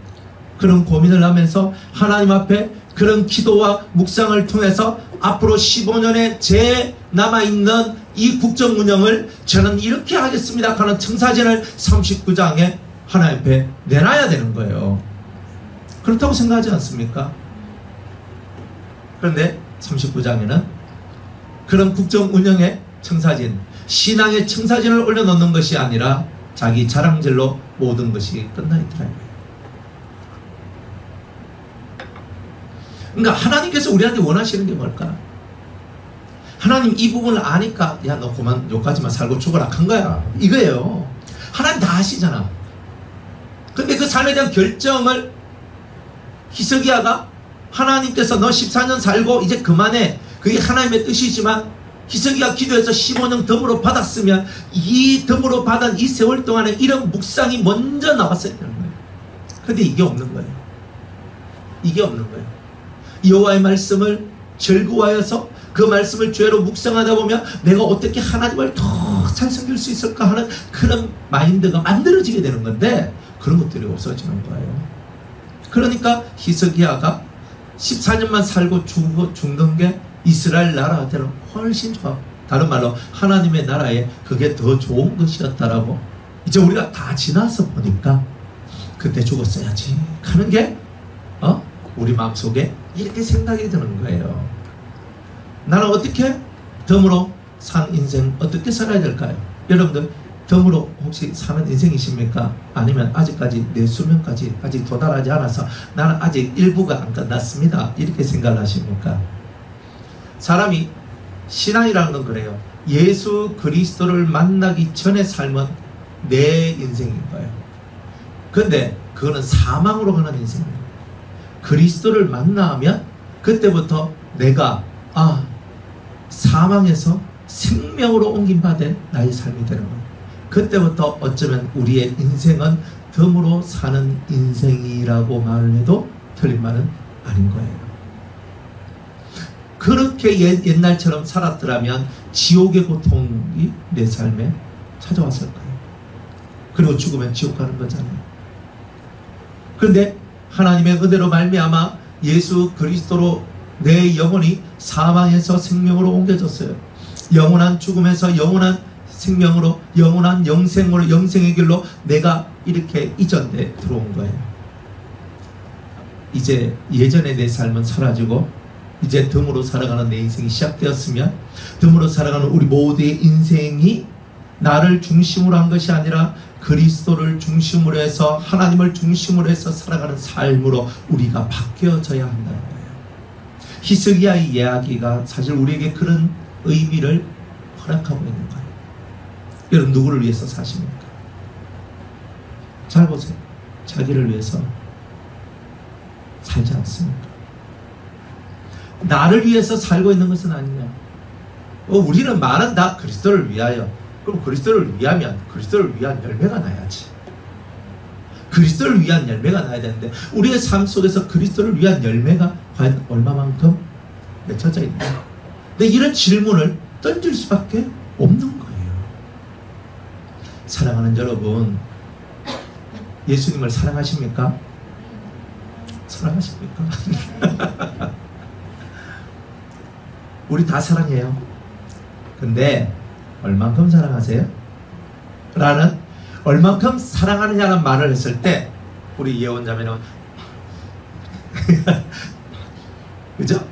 그런 고민을 하면서 하나님 앞에 그런 기도와 묵상을 통해서 앞으로 15년의 제 남아있는 이 국정 운영을 저는 이렇게 하겠습니다 하는 청사진을 39장에 하나님 앞에 내놔야 되는 거예요. 그렇다고 생각하지 않습니까? 그런데 39장에는 그런 국정 운영의 청사진, 신앙의 청사진을 올려놓는 것이 아니라 자기 자랑질로 모든 것이 끝나 있더라고요. 그러니까 하나님께서 우리한테 원하시는 게 뭘까? 하나님 이 부분을 아니까 야 너 그만 여기까지만 살고 죽어라 한 거야 이거예요. 하나님 다 아시잖아. 근데 그 삶에 대한 결정을 히스기야가 하나님께서 너 14년 살고 이제 그만해. 그게 하나님의 뜻이지만 희석이가 기도해서 15년 덤으로 받았으면 이 덤으로 받은 이 세월 동안에 이런 묵상이 먼저 나왔어야 되는 거예요. 근데 이게 없는 거예요. 이게 없는 거예요. 여호와의 말씀을 즐거워하여서 그 말씀을 죄로 묵상하다 보면 내가 어떻게 하나님을 더 잘 섬길 수 있을까 하는 그런 마인드가 만들어지게 되는 건데 그런 것들이 없어지는 거예요. 그러니까 히스기야가 14년만 살고 죽는 게 이스라엘 나라한테는 훨씬 좋아. 다른 말로 하나님의 나라에 그게 더 좋은 것이었다라고. 이제 우리가 다 지나서 보니까 그때 죽었어야지 하는 게 우리 마음속에 이렇게 생각이 드는 거예요. 나는 어떻게 덤으로 산 인생 어떻게 살아야 될까요? 여러분들 덤으로 혹시 사는 인생이십니까? 아니면 아직까지 내 수명까지 아직 도달하지 않아서 나는 아직 일부가 안 끝났습니다 이렇게 생각을 하십니까? 사람이 신앙이라는 건 그래요. 예수 그리스도를 만나기 전에 삶은 내 인생인 거예요. 근데 그거는 사망으로 가는 인생이에요. 그리스도를 만나면 그때부터 내가 사망에서 생명으로 옮김받은 나의 삶이 되는 거예요. 그때부터 어쩌면 우리의 인생은 덤으로 사는 인생이라고 말을 해도 틀린 말은 아닌 거예요. 그렇게 옛날처럼 살았더라면 지옥의 고통이 내 삶에 찾아왔을 거예요. 그리고 죽으면 지옥 가는 거잖아요. 그런데 하나님의 은혜로 말미암아 예수 그리스도로 내 영혼이 사망에서 생명으로 옮겨졌어요. 영원한 죽음에서 영원한 생명으로, 영원한 영생으로, 영생의 길로 내가 이렇게 이전돼 들어온 거예요. 이제 예전의 내 삶은 사라지고 이제 덤으로 살아가는 내 인생이 시작되었으면 덤으로 살아가는 우리 모두의 인생이 나를 중심으로 한 것이 아니라 그리스도를 중심으로 해서 하나님을 중심으로 해서 살아가는 삶으로 우리가 바뀌어져야 한다는 거예요. 히스기야의 이야기가 사실 우리에게 그런 의미를 허락하고 있는 거예요. 여러분 누구를 위해서 사십니까? 잘 보세요. 자기를 위해서 살지 않습니까? 나를 위해서 살고 있는 것은 아니냐. 우리는 말은 다 그리스도를 위하여. 그럼 그리스도를 위하면 그리스도를 위한 열매가 나야지. 그리스도를 위한 열매가 나야 되는데 우리의 삶 속에서 그리스도를 위한 열매가 과연 얼마만큼 맺혀져 있나? 근데 이런 질문을 던질 수밖에 없는 거예요. 사랑하는 여러분, 예수님을 사랑하십니까? 사랑하십니까? 우리 다 사랑해요. 근데 얼만큼 사랑하세요? 라는 얼만큼 사랑하느냐는 말을 했을 때 우리 예언자매는 그죠?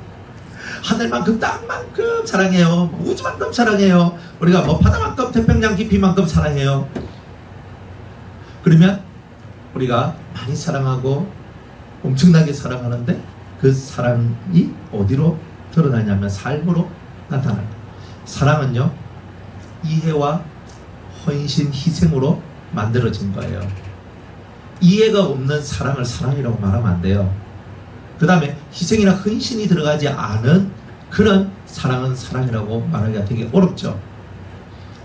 하늘만큼 땅만큼 사랑해요. 우주만큼 사랑해요. 우리가 바다만큼 태평양 깊이만큼 사랑해요. 그러면 우리가 많이 사랑하고 엄청나게 사랑하는데 그 사랑이 어디로 드러나냐면 삶으로 나타나요. 사랑은요 이해와 헌신, 희생으로 만들어진 거예요. 이해가 없는 사랑을 사랑이라고 말하면 안 돼요. 그 다음에 희생이나 헌신이 들어가지 않은 그런 사랑은 사랑이라고 말하기가 되게 어렵죠.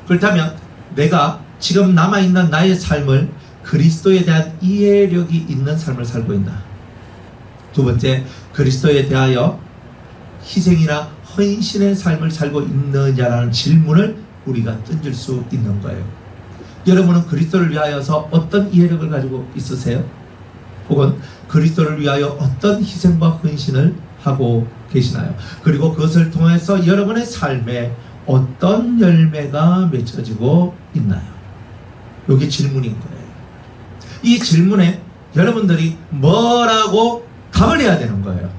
그렇다면 내가 지금 남아있는 나의 삶을 그리스도에 대한 이해력이 있는 삶을 살고 있나? 두 번째, 그리스도에 대하여 희생이나 헌신의 삶을 살고 있느냐라는 질문을 우리가 던질 수 있는 거예요. 여러분은 그리스도를 위하여서 어떤 이해력을 가지고 있으세요? 혹은 그리스도를 위하여 어떤 희생과 헌신을 하고 계시나요? 그리고 그것을 통해서 여러분의 삶에 어떤 열매가 맺혀지고 있나요? 이게 질문인 거예요. 이 질문에 여러분들이 뭐라고 답을 해야 되는 거예요.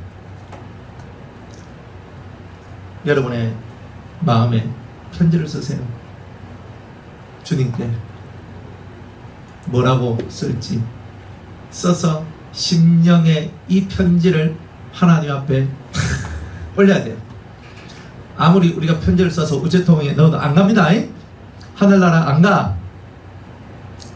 여러분의 마음에 편지를 쓰세요. 주님께 뭐라고 쓸지 써서 심령의 이 편지를 하나님 앞에 올려야 돼요. 아무리 우리가 편지를 써서 우체통에 넣어도 안 갑니다. 하늘나라 안 가.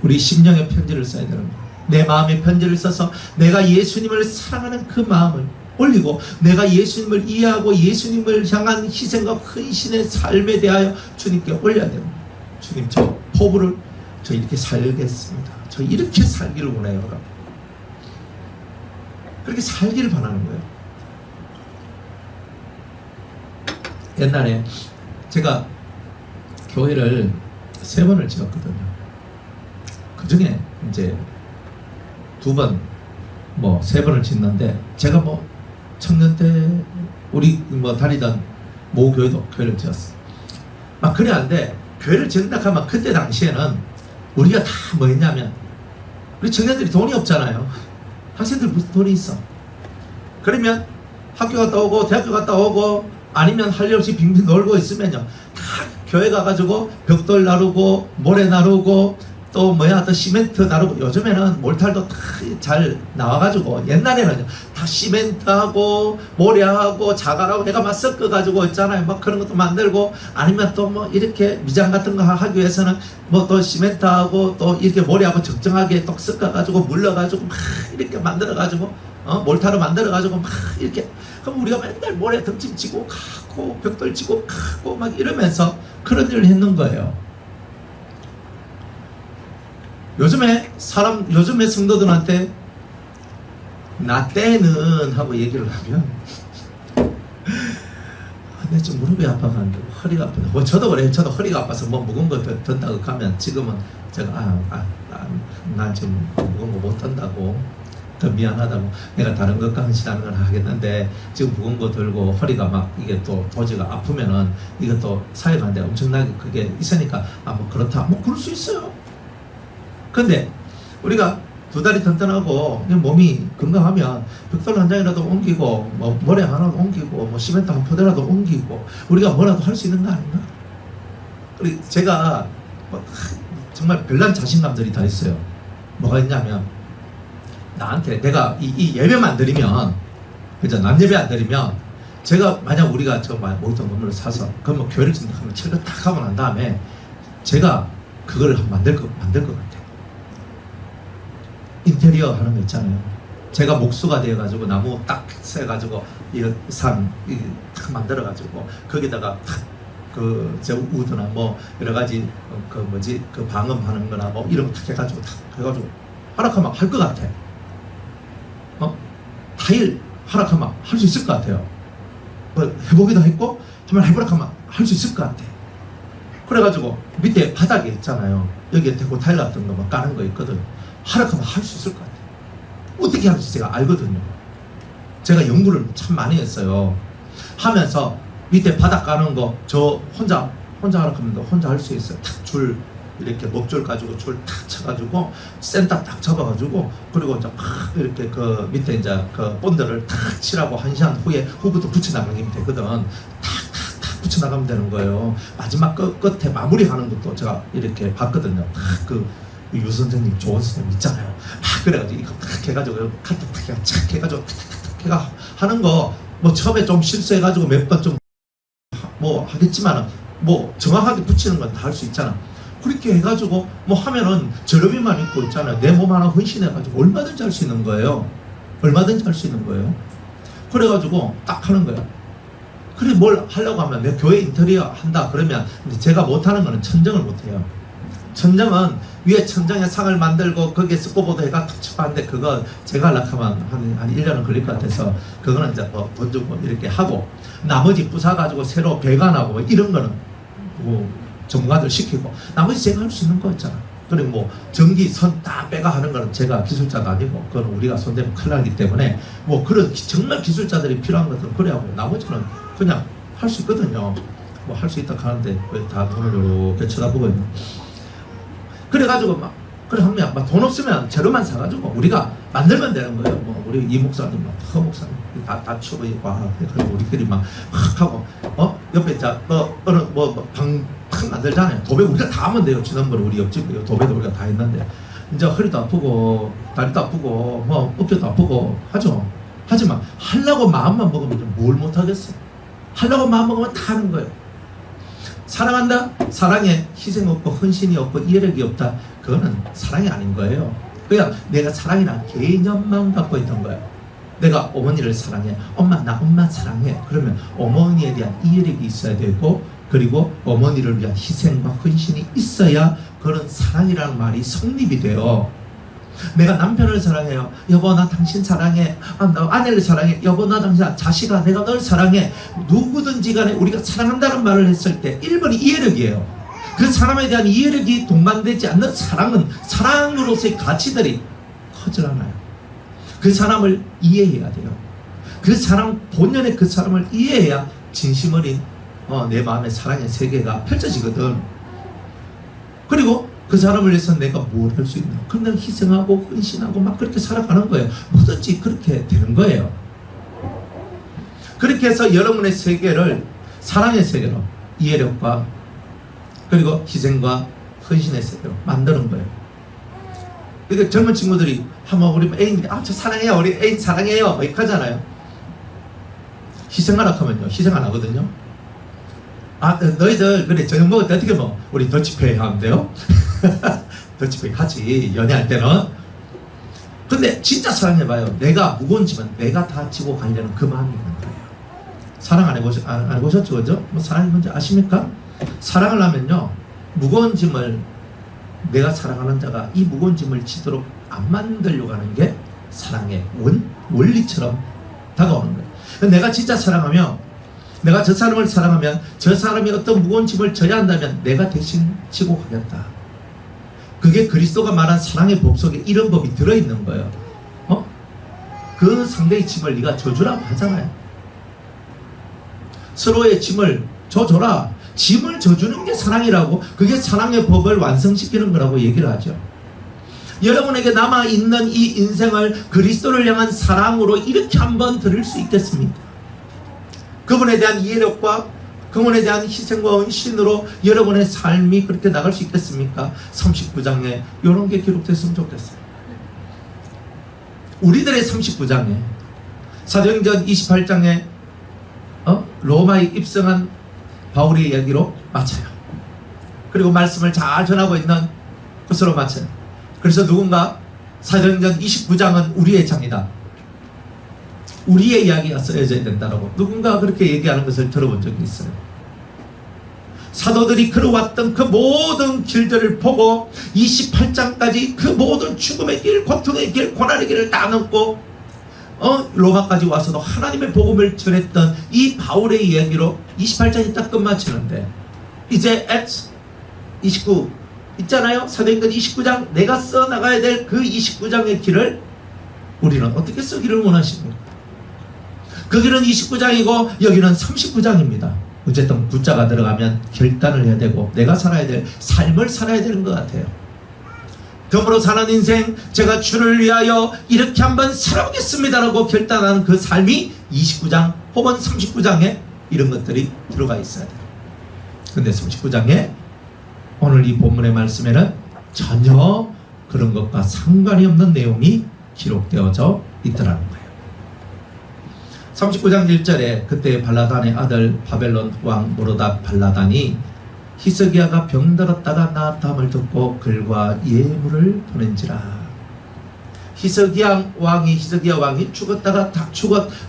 우리 심령의 편지를 써야 되는 거예요. 내 마음의 편지를 써서 내가 예수님을 사랑하는 그 마음을 올리고 내가 예수님을 이해하고 예수님을 향한 희생과 헌신의 삶에 대하여 주님께 올려야 됩니다. 주님, 저 포부를 저 이렇게 살겠습니다. 저 이렇게 살기를 원해요. 여러분. 그렇게 살기를 바라는 거예요. 옛날에 제가 교회를 3번을 지었거든요. 그 중에 이제 2번, 3번을 짓는데, 제가 청년 때 우리 다니던 모 교회도 교회를 지었어. 막 그래 한데, 교회를 지은다 하면 그때 당시에는 우리가 다 뭐 했냐면, 우리 청년들이 돈이 없잖아요. 학생들 무슨 돈이 있어. 그러면 학교 갔다 오고 대학교 갔다 오고 아니면 할 일 없이 빙빙 놀고 있으면요, 다 교회 가가지고 벽돌 나르고 모래 나르고 또 또 시멘트 나르고, 요즘에는 몰탈도 다 잘 나와가지고, 옛날에는 다 시멘트하고 모래하고 자갈하고 내가 막 섞어가지고 있잖아요. 막 그런 것도 만들고, 아니면 또 이렇게 미장 같은 거 하기 위해서는 또 시멘트하고 또 이렇게 모래하고 적정하게 또 섞어가지고 물러가지고 막 이렇게 만들어가지고 몰타로 만들어가지고 막 이렇게. 그럼 우리가 맨날 모래 덩치 치고 가고 벽돌 치고 가고 막 이러면서 그런 일을 했는 거예요. 요즘에 성도들한테 나 때는 하고 얘기를 하면 내 좀 무릎이 아파가지고 허리가 아프다. 저도 그래요. 저도 허리가 아파서 무거운 거 든다고 가면 지금은 제가 난 지금 무거운 거 못 든다고, 더 미안하다고, 내가 다른 것 강신하는 걸 하겠는데 지금 무거운 거 들고 허리가 막 이게 또 도지가 아프면은 이것도 사회가는데 엄청나게 그게 있으니까 그렇다. 그럴 수 있어요. 근데 우리가 2다리 튼튼하고 몸이 건강하면 벽돌 한 장이라도 옮기고 모래 하나 옮기고 시멘트 한 포대라도 옮기고 우리가 뭐라도 할 수 있는 거 아닌가? 제가 정말 별난 자신감들이 다 있어요. 뭐가 있냐면, 나한테 내가 이 예배만 드리면, 그죠? 남 예배 안 드리면, 제가 만약 우리가 저 모니터 건물을 사서 그러면 교회를 짓는다 하면 철거 딱 하고 난 다음에 제가 그걸 만들 것 같아. 인테리어 하는 거 있잖아요. 제가 목수가 되어가지고 나무 딱 세가지고 딱 만들어가지고 거기다가 저 우드나 여러 가지 그 방음하는 거나 이런 거 탁 해가지고 하락하면 할 것 같아. 타일 하락하면 할 수 있을 것 같아요. 해보기도 했고 한번 해보라 하면 할 수 있을 것 같아. 그래가지고 밑에 바닥에 있잖아요. 여기에 대고 타일 같은 거 까는 거 있거든. 하락하면 할 수 있을 것 같아요. 어떻게 하는지 제가 알거든요. 제가 연구를 참 많이 했어요. 하면서 밑에 바닥 까는 거 저 혼자 하락하면 혼자 할 수 있어요. 탁 줄 이렇게 목줄 가지고 줄 탁 쳐가지고 센터 딱 잡아가지고, 그리고 이제 막 이렇게 그 밑에 이제 그 본드를 탁 칠하고 1시간 후에 후부터 붙여나가면 되거든. 탁 붙여나가면 되는 거예요. 마지막 끝에 마무리하는 것도 제가 이렇게 봤거든요. 유 선생님, 조원 선생님 있잖아요. 그래가지고 이거 탁 해가지고 카트 탁 해가지고 탁 해가 하는 거, 처음에 좀 실수해가지고 몇 번 좀 하겠지만은 정확하게 붙이는 건 다 할 수 있잖아. 그렇게 해가지고 하면은 저렴이만 있고 있잖아요. 내 몸 하나 헌신해가지고 얼마든지 할 수 있는 거예요. 얼마든지 할 수 있는 거예요. 그래가지고 딱 하는 거예요. 그래 뭘 하려고 하면 내 교회 인테리어 한다 그러면, 근데 제가 못하는 거는 천정을 못해요. 천정은 위에 천정에 상을 만들고 거기에 스코보드 해가 툭 쳤는데 그거 제가 하려고 하면 한 1년은 걸릴 것 같아서 그거는 이제 돈 주고 이렇게 하고, 나머지 부사가지고 새로 배관하고 이런 거는 전문가들 시키고, 나머지 제가 할 수 있는 거 있잖아. 그리고 전기 선 다 빼가 하는 거는 제가 기술자가 아니고 그건 우리가 손대면 큰일 나기 때문에 그런 정말 기술자들이 필요한 것들은 그래 하고, 나머지는 그냥 할 수 있거든요. 할 수 있다 하는데 왜 다 돈을 이렇게 쳐다보고 있는. 그래가지고 그래 하면 돈 없으면 재료만 사가지고 우리가 만들면 되는 거예요. 우리 이 목사님, 허 목사님 다 치고 그리고 우리끼리 막 하고 옆에 방 만들잖아요. 도배 우리가 다 하면 돼요. 지난번에 우리 옆집 도배도 우리가 다 했는데 이제 허리도 아프고 다리도 아프고 어깨도 아프고 하죠. 하지만 하려고 마음만 먹으면 뭘 못하겠어. 하려고 마음 먹으면 다 하는 거예요. 사랑한다? 사랑에 희생 없고 헌신이 없고 이해력이 없다. 그거는 사랑이 아닌 거예요. 그냥 내가 사랑이란 개념만 갖고 있던 거예요. 내가 어머니를 사랑해. 엄마 나 엄마 사랑해. 그러면 어머니에 대한 이해력이 있어야 되고, 그리고 어머니를 위한 희생과 헌신이 있어야 그런 사랑이라는 말이 성립이 돼요. 내가 남편을 사랑해요. 여보 나 당신 사랑해. 나 아내를 사랑해. 여보 나 당신 자식아 내가 널 사랑해. 누구든지 간에 우리가 사랑한다는 말을 했을 때 1번이 이해력이에요. 그 사람에 대한 이해력이 동반되지 않는 사랑은 사랑으로서의 가치들이 커질 않아요. 그 사람을 이해해야 돼요. 그 사람 본연의 그 사람을 이해해야 진심 어린 내 마음의 사랑의 세계가 펼쳐지거든. 그리고 그 사람을 위해서 내가 뭘 할 수 있나? 그럼 내가 희생하고 헌신하고 막 그렇게 살아가는 거예요. 뭐든지 그렇게 되는 거예요. 그렇게 해서 여러분의 세계를 사랑의 세계로, 이해력과 그리고 희생과 헌신의 세계로 만드는 거예요. 그러니까 젊은 친구들이 한번 우리 애인들이 저 사랑해요, 우리 애인 사랑해요 막 이렇게 하잖아요. 희생하라 하면요 희생 안 하거든요. 너희들 그래 저녁 먹을 때 어떻게 먹어? 우리 더치페이 하면 돼요. 더치페이 하지 연애할 때는. 근데 진짜 사랑해봐요. 내가 무거운 짐은 내가 다 지고 가려는 그 마음이 있는 거예요. 사랑 안 해보셨죠? 그죠? 뭐 사랑이 뭔지 아십니까? 사랑을 하면요 무거운 짐을 내가 사랑하는 자가 이 무거운 짐을 지도록 안 만들려고 하는 게 사랑의 원리처럼 다가오는 거예요. 내가 진짜 사랑하면, 내가 저 사람을 사랑하면 저 사람이 어떤 무거운 짐을 져야 한다면 내가 대신 지고 가겠다. 그게 그리스도가 말한 사랑의 법 속에 이런 법이 들어있는 거예요. 그 상대의 짐을 네가 져주라고 하잖아요. 서로의 짐을 져줘라. 짐을 져주는 게 사랑이라고, 그게 사랑의 법을 완성시키는 거라고 얘기를 하죠. 여러분에게 남아있는 이 인생을 그리스도를 향한 사랑으로 이렇게 한번 드릴 수 있겠습니까? 그분에 대한 이해력과 그분에 대한 희생과 헌신으로 여러분의 삶이 그렇게 나갈 수 있겠습니까? 39장에 이런 게 기록됐으면 좋겠어요. 우리들의 39장에 사도행전 28장에 로마에 입성한 바울의 이야기로 마쳐요. 그리고 말씀을 잘 전하고 있는 것으로 마쳐요. 그래서 누군가 사도행전 29장은 우리의 장이다, 우리의 이야기가 쓰여져야 된다라고 누군가 그렇게 얘기하는 것을 들어본 적이 있어요. 사도들이 걸어왔던 그 모든 길들을 보고 28장까지 그 모든 죽음의 길, 고통의 길, 고난의 길을 다 넘고 로마까지 와서도 하나님의 복음을 전했던 이 바울의 이야기로 28장이 딱 끝마치는데, 이제 Acts 29 있잖아요. 사도행전 29장, 내가 써나가야 될 그 29장의 길을 우리는 어떻게 쓰기를 원하십니까? 그 길은 29장이고 여기는 39장입니다. 어쨌든 구자가 들어가면 결단을 해야 되고 내가 살아야 될 삶을 살아야 되는 것 같아요. 덤으로 사는 인생, 제가 주를 위하여 이렇게 한번 살아보겠습니다라고 결단하는 그 삶이 29장 혹은 39장에 이런 것들이 들어가 있어야 돼요. 근데 39장에 오늘 이 본문의 말씀에는 전혀 그런 것과 상관이 없는 내용이 기록되어져 있더라는 거예요. 39장 1절에 그때 발라단의 아들 바벨론 왕 모로닥 발라단이 히스기야가 병들었다가 나았다함을 듣고 글과 예물을 보낸지라. 히스기야 왕이 죽었다가 다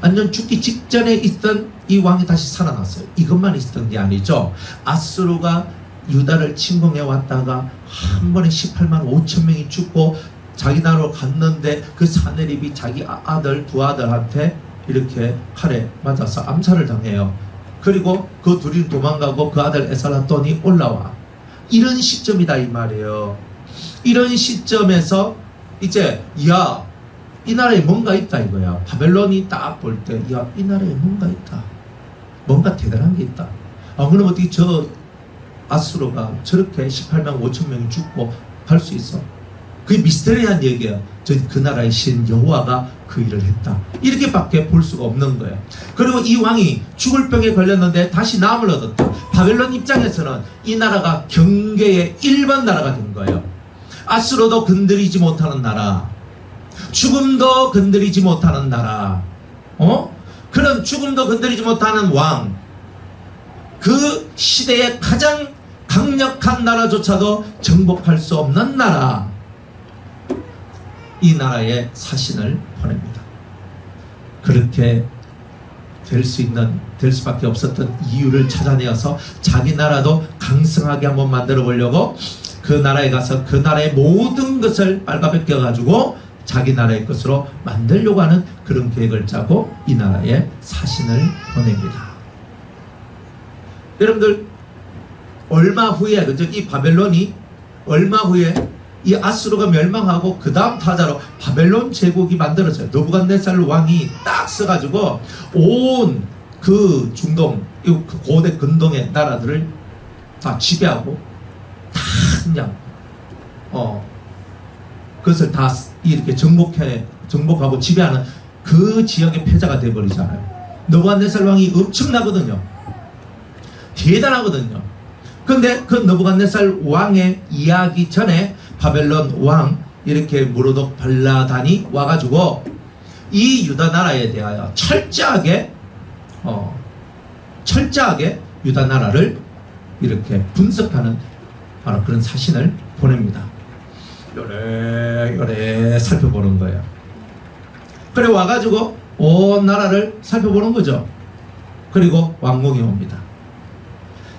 완전 죽기 직전에 있던 이 왕이 다시 살아났어요. 이것만 있었던 게 아니죠. 아수르가 유다를 침공해 왔다가 한 번에 18만 5천 명이 죽고 자기 나라로 갔는데 그 사내립이 자기 아들 두 아들한테 이렇게 칼에 맞아서 암살을 당해요. 그리고 그 둘이 도망가고 그 아들 에살라돈이 올라와. 이런 시점이다 이 말이에요. 이런 시점에서 이제 이 나라에 뭔가 있다 이거야. 바벨론이 딱 볼 때 이 나라에 뭔가 있다, 뭔가 대단한 게 있다. 그럼 어떻게 저 아수르가 저렇게 18만 5천 명이 죽고 갈 수 있어? 그게 미스터리한 얘기야. 그 나라의 신 여호와가 그 일을 했다, 이렇게밖에 볼 수가 없는 거예요. 그리고 이 왕이 죽을 병에 걸렸는데 다시 나음을 얻었다. 바벨론 입장에서는 이 나라가 경계의 1번 나라가 된 거예요. 아수르도 건드리지 못하는 나라, 죽음도 건드리지 못하는 나라, 그런 죽음도 건드리지 못하는 왕, 그 시대의 가장 강력한 나라조차도 정복할 수 없는 나라, 이 나라에 사신을 보냅니다. 그렇게 될 수밖에 없었던 이유를 찾아내어서 자기 나라도 강성하게 한번 만들어 보려고 그 나라에 가서 그 나라의 모든 것을 빨가벗겨 가지고 자기 나라의 것으로 만들려고 하는 그런 계획을 짜고 이 나라에 사신을 보냅니다. 여러분들 얼마 후에 그죠? 이 바벨론이 얼마 후에 이 아수르가 멸망하고 그 다음 타자로 바벨론 제국이 만들어져요. 느부갓네살 왕이 딱 써가지고 온 그 중동, 그 고대 근동의 나라들을 다 지배하고 다 그냥 그것을 다 이렇게 정복하고 지배하는 그 지역의 패자가 되어버리잖아요. 느부갓네살 왕이 엄청나거든요. 대단하거든요. 근데 그 느부갓네살 왕의 이야기 전에 바벨론 왕 이렇게 무로독 발라단이 와가지고 이 유다 나라에 대하여 철저하게 유다 나라를 이렇게 분석하는 바로 그런 사신을 보냅니다. 요래 살펴보는 거예요. 그래 와가지고 온 나라를 살펴보는 거죠. 그리고 왕궁에 옵니다.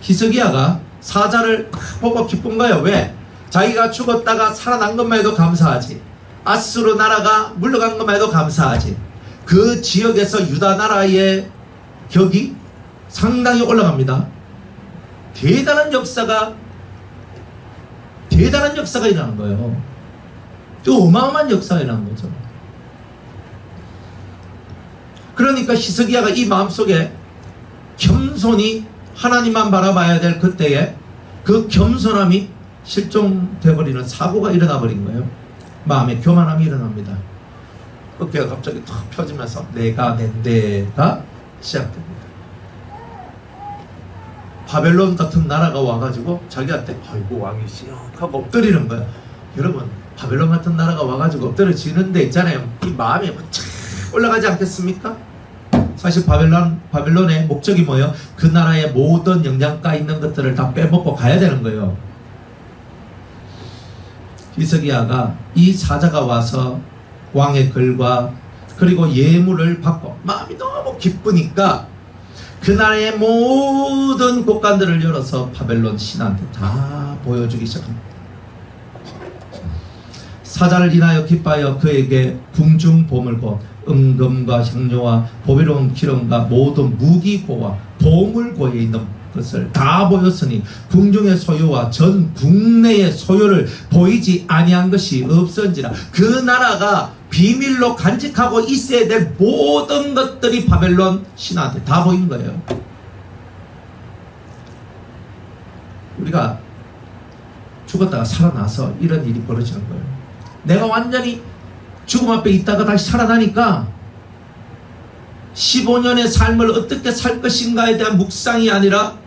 히스기야가 사자를 보고 기쁜 거예요. 왜? 자기가 죽었다가 살아난 것만 해도 감사하지. 아수르 나라가 물러간 것만 해도 감사하지. 그 지역에서 유다 나라의 격이 상당히 올라갑니다. 대단한 역사가 일어나는 거예요. 또 어마어마한 역사가 일어나는 거죠. 그러니까 히스기야가 이 마음속에 겸손히 하나님만 바라봐야 될 그때에 그 겸손함이 실종되어버리는 사고가 일어나 버린 거예요. 마음의 교만함이 일어납니다. 어깨가 갑자기 탁 펴지면서 내가 낸데가 시작됩니다. 바벨론 같은 나라가 와가지고 자기한테 아이고 왕이 시역하고 엎드리는 거야. 여러분 바벨론 같은 나라가 와가지고 엎드려지는 데 있잖아요. 이 마음이 착 올라가지 않겠습니까? 사실 바벨론의 목적이 뭐예요? 그 나라의 모든 영양가 있는 것들을 다 빼먹고 가야 되는 거예요. 히스기야가 이 사자가 와서 왕의 글과 그리고 예물을 받고 마음이 너무 기쁘니까 그 나라의 모든 곳간들을 열어서 바벨론 신한테 다 보여주기 시작합니다. 사자를 인하여 기뻐하여 그에게 궁중 보물고 은금과 향료와 보배로운 기름과 모든 무기고와 보물고에 있는 것을 다 보였으니 궁중의 소유와 전 국내의 소유를 보이지 아니한 것이 없은지라. 그 나라가 비밀로 간직하고 있어야 될 모든 것들이 바벨론 신한테 다 보인 거예요. 우리가 죽었다가 살아나서 이런 일이 벌어지는 거예요. 내가 완전히 죽음 앞에 있다가 다시 살아나니까 15년의 삶을 어떻게 살 것인가에 대한 묵상이 아니라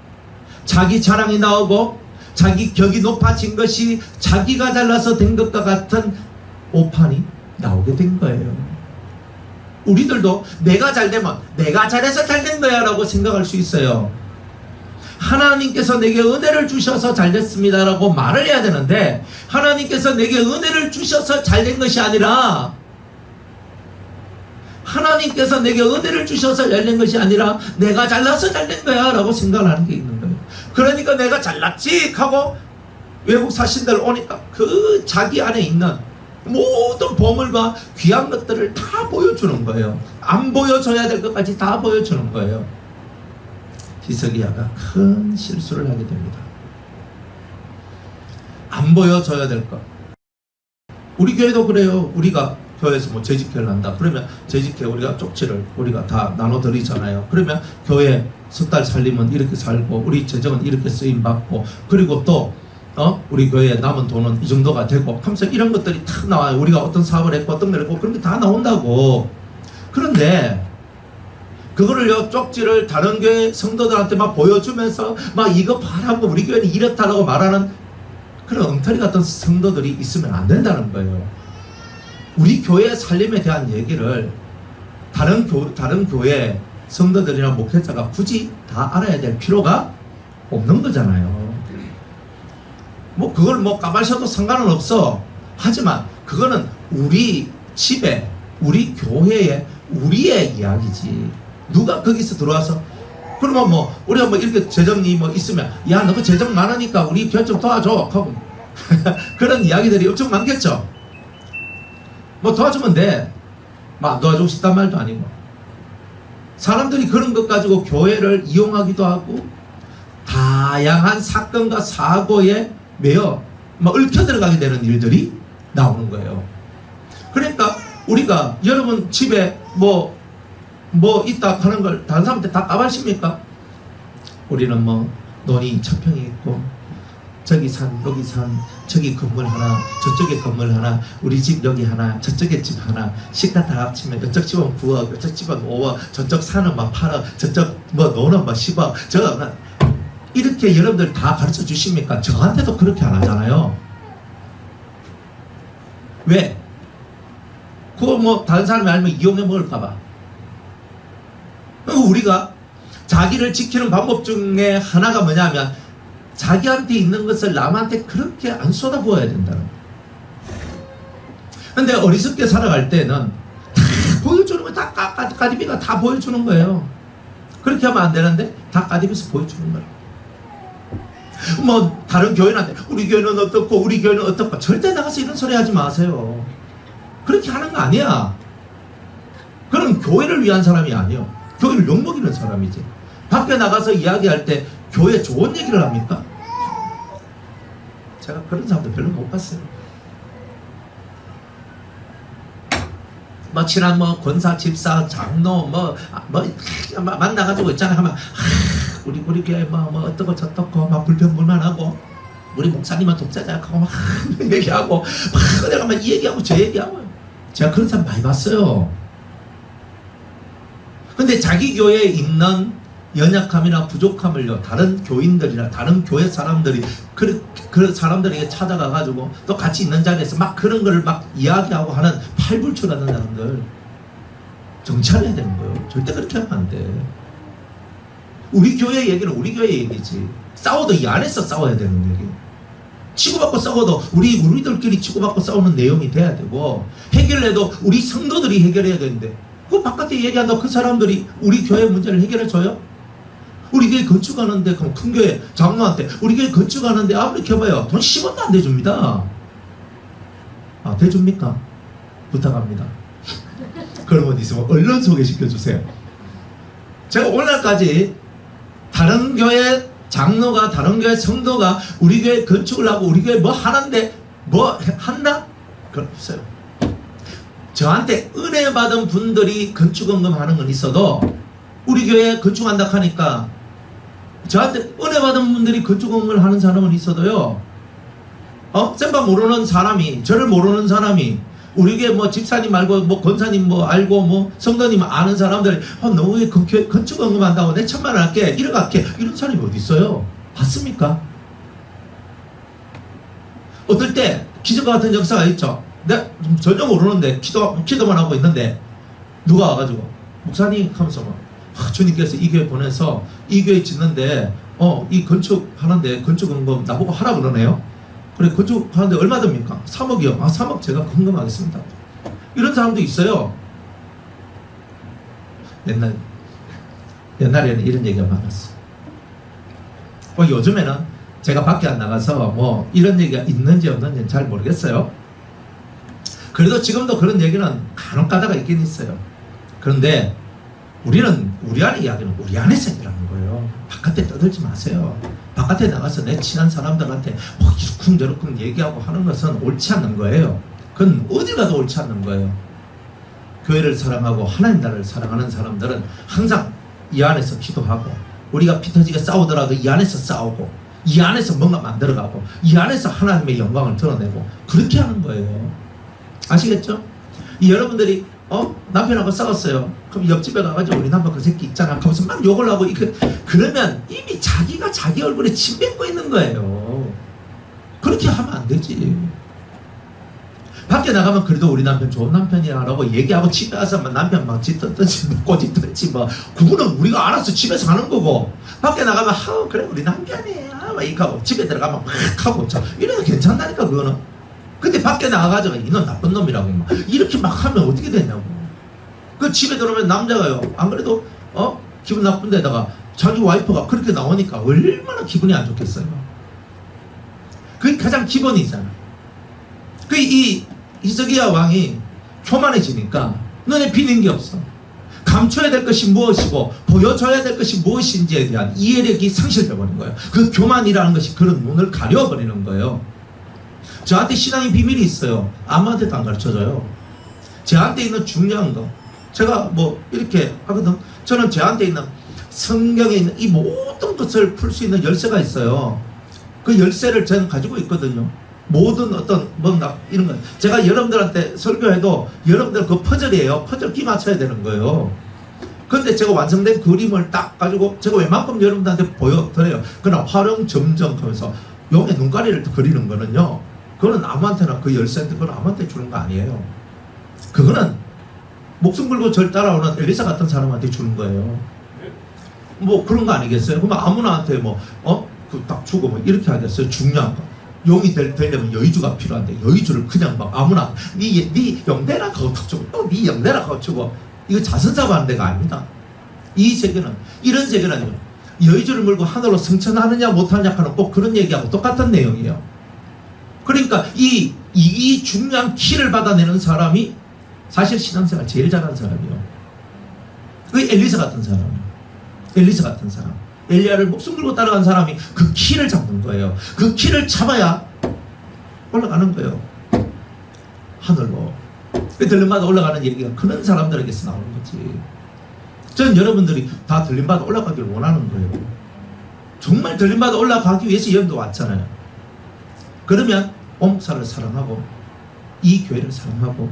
자기 자랑이 나오고 자기 격이 높아진 것이 자기가 잘나서 된 것과 같은 오판이 나오게 된 거예요. 우리들도 내가 잘되면 내가 잘해서 잘된 거야 라고 생각할 수 있어요. 하나님께서 내게 은혜를 주셔서 잘됐습니다 라고 말을 해야 되는데 하나님께서 내게 은혜를 주셔서 잘된 것이 아니라 하나님께서 내게 은혜를 주셔서 잘된 것이 아니라 내가 잘나서 잘된 거야 라고 생각을 하는 게 있는 거예요. 그러니까 내가 잘났지 하고 외국 사신들 오니까 그 자기 안에 있는 모든 보물과 귀한 것들을 다 보여주는 거예요. 안 보여줘야 될 것까지 다 보여주는 거예요. 히스기야가 큰 실수를 하게 됩니다. 안 보여줘야 될 것. 우리 교회도 그래요. 우리가 교회에서 뭐 재직회를 한다. 그러면 재직회 우리가 쪽지를 우리가 다 나눠드리잖아요. 그러면 교회 석 달 살림은 이렇게 살고 우리 재정은 이렇게 쓰임 받고 그리고 또 우리 교회에 남은 돈은 이 정도가 되고 하면서 이런 것들이 탁 나와요. 우리가 어떤 사업을 했고 어떤 걸 했고 그런 게 다 나온다고. 그런데 그거를요 쪽지를 다른 교회 성도들한테 막 보여주면서 막 이거 봐라 우리 교회는 이렇다라고 말하는 그런 엉터리 같은 성도들이 있으면 안 된다는 거예요. 우리 교회 살림에 대한 얘기를 다른 교회 성도들이나 목회자가 굳이 다 알아야 될 필요가 없는 거잖아요. 뭐 그걸 뭐 까마셔도 상관은 없어. 하지만 그거는 우리 집에 우리 교회에 우리의 이야기지. 누가 거기서 들어와서 그러면 뭐 우리가 뭐 이렇게 재정이 뭐 있으면 야 너 그 재정 많으니까 우리 교회 좀 도와줘 하고 그런 이야기들이 엄청 많겠죠. 뭐 도와주면 돼. 막 도와주고 싶단 말도 아니고. 사람들이 그런 것 가지고 교회를 이용하기도 하고 다양한 사건과 사고에 매여 막 얽혀 들어가게 되는 일들이 나오는 거예요. 그러니까 우리가 여러분 집에 뭐 있다 하는 걸 다른 사람한테 다 까발십니까? 우리는 뭐 논이 천평이 있고 저기 산 여기 산 저기 건물 하나 저쪽에 건물 하나 우리 집 여기 하나 저쪽에 집 하나 시가 다 합치면 이쪽 집은 9억 이쪽 집은 5억 저쪽 산은 막 8억 저쪽 뭐 논은 막 10억 저거는 이렇게 여러분들 다 가르쳐 주십니까? 저한테도 그렇게 안 하잖아요. 왜? 그거 뭐 다른 사람이 알면 이용해 먹을까봐. 우리가 자기를 지키는 방법 중에 하나가 뭐냐면 자기한테 있는 것을 남한테 그렇게 안 쏟아부어야 된다는 거예요. 근데 어리석게 살아갈 때는 다 보여주는 거예요. 다 까디비가 다 보여주는 거예요. 그렇게 하면 안 되는데 다 까디비에서 보여주는 거예요. 뭐 다른 교회한테 우리 교회는 어떻고 우리 교회는 어떻고 절대 나가서 이런 소리 하지 마세요. 그렇게 하는 거 아니야. 그런 교회를 위한 사람이 아니에요. 교회를 욕먹이는 사람이지. 밖에 나가서 이야기할 때 교회 좋은 얘기를 합니까? 제가 그런 사람도 별로 못 봤어요. 뭐 친한 뭐 권사, 집사, 장로 만나가지고 있잖아 하면 우리 교회 뭐 어떻고 저떻고 막 불평불만하고 우리 목사님은 독자자하고 막 얘기하고 막 내가 막 이 얘기하고 저 얘기하고 제가 그런 사람 많이 봤어요. 근데 자기 교회에 있는 연약함이나 부족함을요 다른 교인들이나 다른 교회 사람들이 그 사람들에게 찾아가 가지고 또 같이 있는 자리에서 막 그런 걸 막 이야기하고 하는 팔불출하는 사람들 정찰해야 되는 거예요. 절대 그렇게 하면 안 돼. 우리 교회 얘기는 우리 교회 얘기지. 싸워도 이 안에서 싸워야 되는 얘기. 치고받고 싸워도 우리들끼리 치고받고 싸우는 내용이 돼야 되고 해결해도 우리 성도들이 해결해야 되는데 그 바깥에 얘기한다고 그 사람들이 우리 교회 문제를 해결해줘요? 우리 교회 건축하는데 그럼 큰 교회 장로한테 우리 교회 건축하는데 아무리 켜봐요 돈 10원도 안 대줍니다. 아 대줍니까? 부탁합니다. 그러면 있으면 얼른 소개시켜주세요. 제가 오늘까지 다른 교회 장로가 다른 교회 성도가 우리 교회 건축을 하고 우리 교회 뭐 하는데 뭐 한다? 그건 없어요. 저한테 은혜 받은 분들이 건축원금 하는 건 있어도 우리 교회 건축한다 하니까 저한테 은혜 받은 분들이 건축원금을 하는 사람은 있어도요 쌤바 모르는 사람이 저를 모르는 사람이 우리 교회 뭐 집사님 말고 뭐 권사님 뭐 알고 뭐 성도님 아는 사람들이 너 왜 건축원금 한다고 내 1,000만 원 할게 1억 할게 이런 사람이 어디 있어요? 봤습니까? 어떨 때 기적과 같은 역사가 있죠. 내가 전혀 모르는데 기도만 하고 있는데 누가 와가지고 목사님 하면서 주님께서 이 교회 보내서 이 교회 짓는데 이 건축하는데 건축원금 나보고 하라 그러네요. 그래 건축하는데 얼마 듭니까? 3억이요. 3억 제가 헌금하겠습니다. 이런 사람도 있어요. 옛날에는 이런 얘기가 많았어. 요즘에는 제가 밖에 안 나가서 뭐 이런 얘기가 있는지 없는지는 잘 모르겠어요. 그래도 지금도 그런 얘기는 간혹 가다가 있긴 있어요. 그런데 우리는 우리 안의 이야기는 우리 안에서 얘기하는 거예요. 바깥에 떠들지 마세요. 바깥에 나가서 내 친한 사람들한테 이러쿵저러쿵 얘기하고 하는 것은 옳지 않는 거예요. 그건 어디 가도 옳지 않는 거예요. 교회를 사랑하고 하나님 나라를 사랑하는 사람들은 항상 이 안에서 기도하고 우리가 피 터지게 싸우더라도 이 안에서 싸우고 이 안에서 뭔가 만들어가고 이 안에서 하나님의 영광을 드러내고 그렇게 하는 거예요. 아시겠죠? 여러분들이 남편하고 싸웠어요. 그럼 옆집에 가가지고 우리 남편 그 새끼 있잖아 하면서 막 욕을 하고 그러면 이미 자기가 자기 얼굴에 침 뱉고 있는 거예요. 그렇게 하면 안 되지. 밖에 나가면 그래도 우리 남편 좋은 남편이라고 얘기하고 집에 와서 남편 막 짖든지 꼬집든지 그거는 우리가 알아서 집에서 하는 거고 밖에 나가면 그래 우리 남편이야 막 이렇게 하고 집에 들어가면 막 하고 이래도 괜찮다니까 그거는. 근데 밖에 나가가지고 이놈 나쁜 놈이라고 막 이렇게 막 하면 어떻게 되냐고. 그 집에 들어오면 남자가요. 안 그래도 기분 나쁜 데다가 자기 와이프가 그렇게 나오니까 얼마나 기분이 안 좋겠어요. 그게 가장 기본이잖아. 이 히스기야 왕이 교만해지니까 눈에 비는 게 없어. 감춰야 될 것이 무엇이고 보여줘야 될 것이 무엇인지에 대한 이해력이 상실되어버린 거예요. 그 교만이라는 것이 그런 눈을 가려버리는 거예요. 저한테 신앙의 비밀이 있어요. 아무한테도 안 가르쳐줘요. 저한테 있는 중요한 거, 제가 뭐 이렇게 하거든. 저는 저한테 있는 성경에 있는 이 모든 것을 풀 수 있는 열쇠가 있어요. 그 열쇠를 저는 가지고 있거든요. 모든 어떤 이런 거 제가 여러분들한테 설교해도 여러분들 그 퍼즐이에요. 퍼즐 끼 맞춰야 되는 거예요. 근데 제가 완성된 그림을 딱 가지고 제가 웬만큼 여러분들한테 보여드려요. 그러나 활용 점정 하면서 용의 눈가리를 그리는 거는요, 그거는 아무한테나 그 열쇠인데 그건 아무한테 주는 거 아니에요. 그거는 목숨 걸고 절 따라오는 엘리사 같은 사람한테 주는 거예요. 뭐 그런 거 아니겠어요? 그러면 아무나한테 그 딱 주고 뭐 이렇게 하겠어요? 중요한 거. 용이 되려면 여의주가 필요한데 여의주를 그냥 막 아무나 네 영대라 하고 주고 또 네 영대라 하고 주고, 이거 자선사하는 데가 아닙니다. 이 세계는, 이런 세계는요, 여의주를 물고 하늘로 승천하느냐 못하느냐 하는 꼭 그런 얘기하고 똑같은 내용이에요. 그러니까 이 중요한 키를 받아내는 사람이 사실 신앙생활 제일 잘하는 사람이에요. 그 엘리사 같은 사람이에요. 엘리사 같은 사람, 엘리야를 목숨 걸고 따라간 사람이 그 키를 잡는 거예요. 그 키를 잡아야 올라가는 거예요. 하늘로. 들림받아 올라가는 얘기가 그런 사람들에게서 나오는 거지. 전 여러분들이 다 들림받아 올라가기를 원하는 거예요. 정말 들림받아 올라가기 위해서 여기도 왔잖아요. 그러면 목사를 사랑하고 이 교회를 사랑하고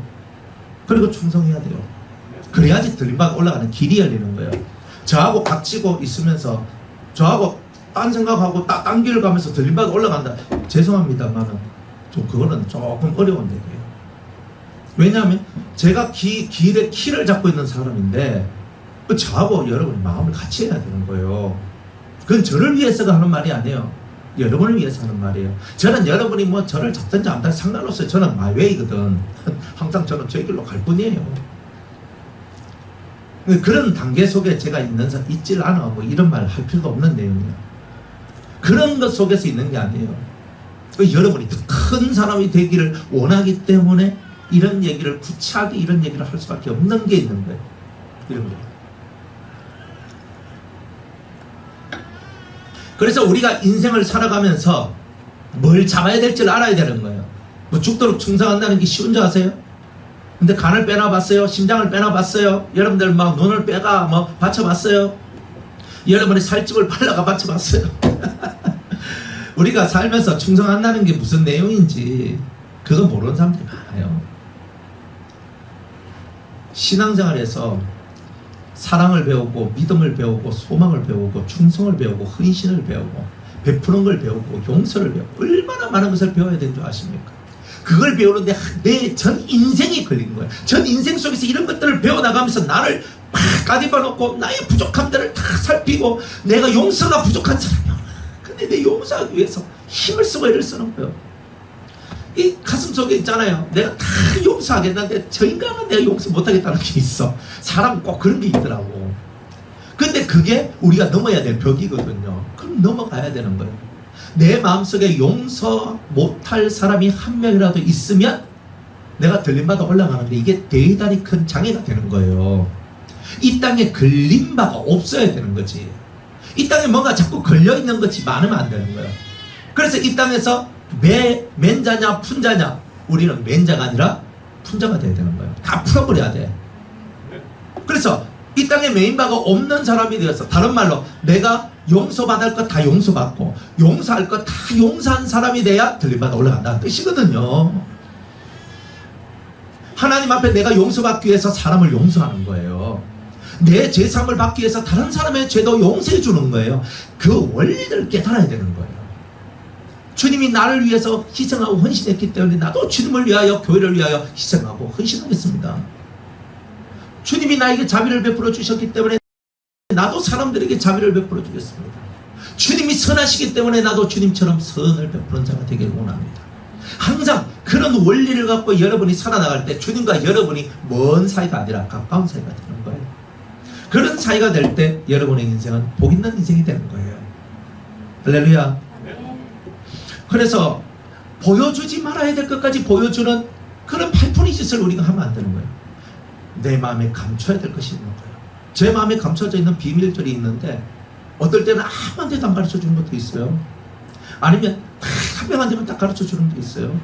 그리고 충성해야 돼요. 그래야지 들림받아 올라가는 길이 열리는 거예요. 저하고 닥치고 있으면서 저하고 딴 생각하고 딴 길을 가면서 들림받아 올라간다. 죄송합니다만은 좀 그거는 조금 어려운 얘기예요. 왜냐하면 제가 길의 키를 잡고 있는 사람인데 저하고 여러분이 마음을 같이 해야 되는 거예요. 그건 저를 위해서가 하는 말이 아니에요. 여러분을 위해서 하는 말이에요. 저는 여러분이 뭐 저를 잡든지 안 잡든지 상관없어요. 저는 마이웨이거든. 항상 저는 저 길로 갈 뿐이에요. 그런 단계 속에 제가 있질 않아. 뭐 이런 말 할 필요도 없는 내용이에요. 그런 것 속에서 있는 게 아니에요. 여러분이 더 큰 사람이 되기를 원하기 때문에 이런 얘기를 구차하게 이런 얘기를 할 수밖에 없는 게 있는 거예요. 이런 거예요. 그래서 우리가 인생을 살아가면서 뭘 잡아야 될지를 알아야 되는 거예요. 뭐 죽도록 충성한다는 게 쉬운 줄 아세요? 근데 간을 빼놔봤어요? 심장을 빼놔봤어요? 여러분들 막 눈을 빼가 뭐 받쳐봤어요? 여러분의 살집을 발라가 받쳐봤어요? 우리가 살면서 충성한다는 게 무슨 내용인지 그거 모르는 사람들이 많아요. 신앙생활에서 사랑을 배우고 믿음을 배우고 소망을 배우고 충성을 배우고 헌신을 배우고 베푸는 걸 배우고 용서를 배우고 얼마나 많은 것을 배워야 되는 줄 아십니까? 그걸 배우는데 내 전 인생이 걸린 거예요. 전 인생 속에서 이런 것들을 배워나가면서 나를 막 까디봐 놓고 나의 부족함들을 다 살피고 내가 용서가 부족한 사람이야. 근데 내 용서하기 위해서 힘을 쓰고 애를 쓰는 거예요. 이 가슴 속에 있잖아요. 내가 다 용서하겠는데 저 인간은 내가 용서 못하겠다는 게 있어. 사람 꼭 그런 게 있더라고. 근데 그게 우리가 넘어야 될 벽이거든요. 그럼 넘어가야 되는 거예요. 내 마음속에 용서 못할 사람이 한 명이라도 있으면 내가 들림받아 올라가는데 이게 대단히 큰 장애가 되는 거예요. 이 땅에 걸림바가 없어야 되는 거지. 이 땅에 뭔가 자꾸 걸려있는 것이 많으면 안 되는 거예요. 그래서 이 땅에서 맨자냐 푼자냐, 우리는 맨자가 아니라 푼자가 돼야 되는 거예요. 다 풀어버려야 돼. 그래서 이 땅에 메인바가 없는 사람이 되어서, 다른 말로 내가 용서받을 것 다 용서받고 용서할 것 다 용서한 사람이 돼야 들림받아 올라간다는 뜻이거든요. 하나님 앞에 내가 용서받기 위해서 사람을 용서하는 거예요. 내 죄사함을 받기 위해서 다른 사람의 죄도 용서해 주는 거예요. 그 원리를 깨달아야 되는 거예요. 주님이 나를 위해서 희생하고 헌신했기 때문에 나도 주님을 위하여 교회를 위하여 희생하고 헌신하겠습니다. 주님이 나에게 자비를 베풀어 주셨기 때문에 나도 사람들에게 자비를 베풀어 주겠습니다. 주님이 선하시기 때문에 나도 주님처럼 선을 베푸는 자가 되기를 원합니다. 항상 그런 원리를 갖고 여러분이 살아나갈 때 주님과 여러분이 먼 사이가 아니라 가까운 사이가 되는 거예요. 그런 사이가 될 때 여러분의 인생은 복 있는 인생이 되는 거예요. 할렐루야. 그래서 보여주지 말아야 될 것까지 보여주는 그런 팔푼이 짓을 우리가 하면 안 되는 거예요. 내 마음에 감춰야 될 것이 있는 거예요. 제 마음에 감춰져 있는 비밀들이 있는데 어떨 때는 아무한테도 안 가르쳐 주는 것도 있어요. 아니면 한 명한테만 딱 가르쳐 주는 게 있어요.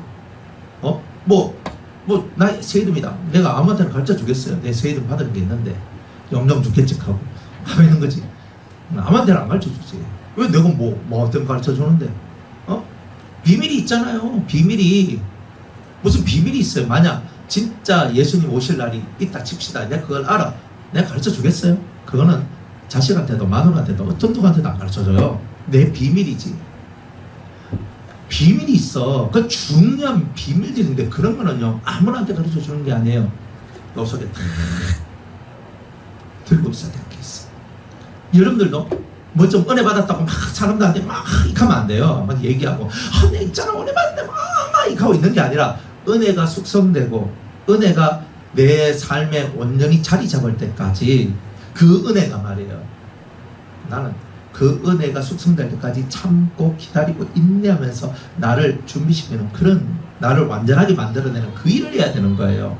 나 새 이름이다. 내가 아무한테나 가르쳐 주겠어요. 내 새 이름 받은 게 있는데 영영 죽겠지 하고 하고 있는 거지. 아무한테는 안 가르쳐 주지. 왜 내가 어떤 가르쳐 주는데? 비밀이 있잖아요. 비밀이 무슨 비밀이 있어요. 만약 진짜 예수님 오실 날이 있다 칩시다. 내가 그걸 알아. 내가 가르쳐 주겠어요? 그거는 자식한테도 마누라한테도 어떤 누구한테도 안 가르쳐 줘요. 내 비밀이지. 비밀이 있어. 그 중요한 비밀들인데 그런 거는요 아무나한테 가르쳐 주는 게 아니에요. 너 속에 탁 들고 있어야 되는 게 있어. 여러분들도 뭐 좀 은혜 받았다고 막 사람들한테 막 하면 안 돼요. 막 얘기하고 내 있잖아 은혜 받는데 막 하고 있는 게 아니라 은혜가 숙성되고 은혜가 내 삶에 온전히 자리 잡을 때까지 그 은혜가 말이에요. 나는 그 은혜가 숙성될 때까지 참고 기다리고 인내하면서 나를 준비시키는 그런 나를 완전하게 만들어내는 그 일을 해야 되는 거예요.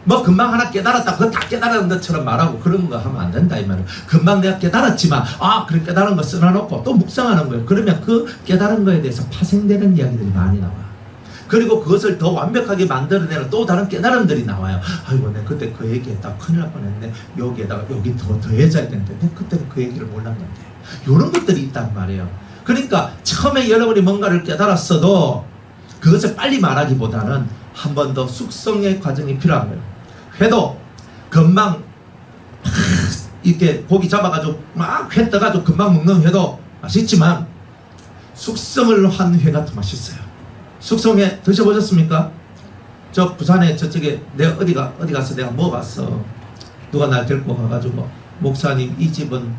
뭐 금방 하나 깨달았다 그거 다 깨달은 것처럼 말하고 그런 거 하면 안 된다 이 말이에요. 금방 내가 깨달았지만 그래 깨달은 거 써놔놓고 또 묵상하는 거예요. 그러면 그 깨달은 거에 대해서 파생되는 이야기들이 많이 나와. 그리고 그것을 더 완벽하게 만들어내는 또 다른 깨달음들이 나와요. 아이고 내가 그때 그 얘기했다 큰일 날 뻔했네. 여기에다가 여기 더 더해져야 되는데 내가 그때는 그 얘기를 몰랐는데 이런 것들이 있단 말이에요. 그러니까 처음에 여러분이 뭔가를 깨달았어도 그것을 빨리 말하기보다는 한 번 더 숙성의 과정이 필요한 거예요. 회도 금방 이렇게 고기 잡아가지고 막 회 떠가지고 금방 먹는 회도 맛있지만 숙성을 한 회가 더 맛있어요. 숙성회 드셔보셨습니까? 저 부산에 저쪽에 내가 어디 가서 내가 먹어봤어. 누가 날 데리고 가가지고 목사님 이 집은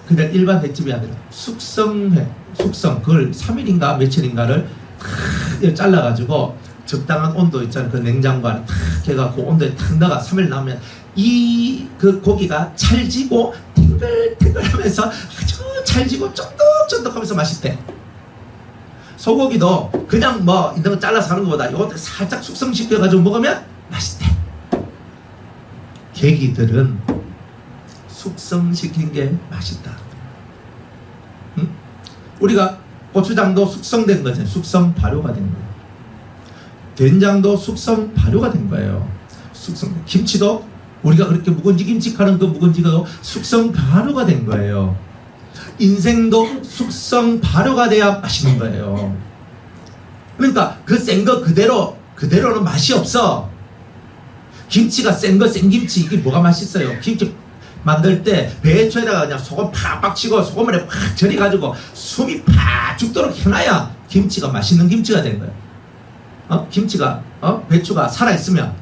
그냥 일반 횟집이 아니라 숙성회 그걸 3일인가 며칠인가를 탁 잘라가지고 적당한 온도 있잖아요. 그 냉장고 안에 탁 해갖고 온도에 탁 넣어가 3일 나오면 그 고기가 찰지고 탱글탱글하면서 아주 찰지고 쫀득쫀득하면서 맛있대. 소고기도 그냥 있는 거 잘라서 하는 것보다 이것도 살짝 숙성시켜가지고 먹으면 맛있대. 계기들은 숙성시킨 게 맛있다. 응? 우리가 고추장도 숙성된 거잖아요. 숙성 발효가 된 거예요. 된장도 숙성 발효가 된 거예요. 김치도 우리가 그렇게 묵은지 김치 하는 그 묵은지가 숙성 발효가 된 거예요. 인생도 숙성 발효가 돼야 맛있는 거예요. 그러니까 그 센 거 그대로는 맛이 없어. 김치가 센 생김치 이게 뭐가 맛있어요? 김치 만들 때 배추에다가 그냥 소금 팍팍 치고 소금물에 팍 절여가지고 숨이 팍 죽도록 해놔야 김치가 맛있는 김치가 된 거예요. 김치가 배추가 살아있으면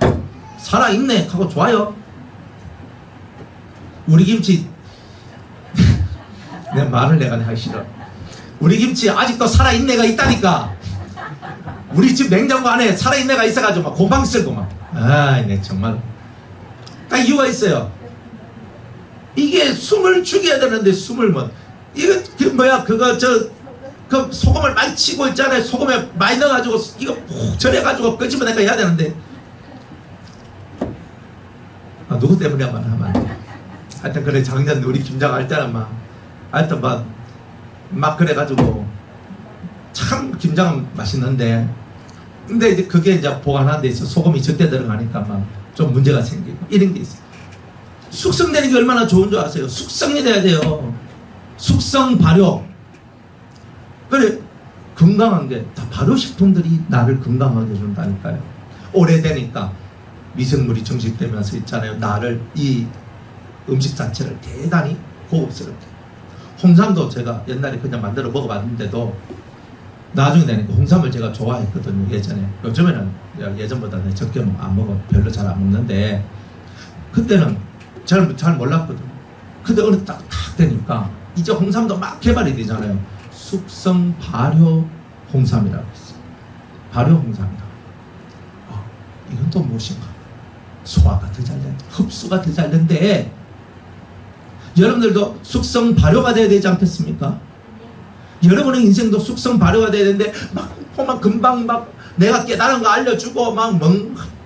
살아있네 하고 좋아요. 우리 김치 내 말을 내가 하기 싫어. 우리 김치 아직도 살아있는 애가 있다니까. 우리 집 냉장고 안에 살아있는 애가 있어가지고 막 곰팡이 쓸고 막. 네 정말 딱 이유가 있어요. 이게 숨을 죽여야 되는데 숨을 이거 그 소금을 많이 치고 있잖아요. 소금에 많이 넣어가지고 이거 푹 절여가지고 끄집어내가 해야 되는데 누구 때문에 말하면 안 돼. 하여튼 그래 작년 우리 김장 할 때는 하여튼 막 그래가지고 참 김장은 맛있는데 근데 이제 그게 이제 보관하는 데 있어 소금이 적게 들어가니까 좀 문제가 생기고 이런 게 있어요. 숙성되는 게 얼마나 좋은 줄 아세요? 숙성이 돼야 돼요. 숙성 발효. 그래 건강한 게 다 발효식품들이 나를 건강하게 해준다니까요. 오래되니까 미생물이 정식되면서 있잖아요. 나를 이 음식 자체를 대단히 고급스럽게. 홍삼도 제가 옛날에 그냥 만들어 먹어봤는데도 나중에 되니까 홍삼을 제가 좋아했거든요. 예전에. 요즘에는 예전보다 적게 안 먹어. 별로 잘 안 먹는데 그때는 잘 몰랐거든요. 근데 어느 딱 되니까 이제 홍삼도 막 개발이 되잖아요. 숙성 발효 홍삼이라고 있어요. 발효홍삼이다. 이건 또 무엇인가? 소화가 더 잘 된다. 흡수가 더 잘 된대. 여러분들도 숙성 발효가 돼야 되지 않겠습니까? 여러분의 인생도 숙성 발효가 돼야 되는데 막 금방 막 내가 깨달은 거 알려주고 막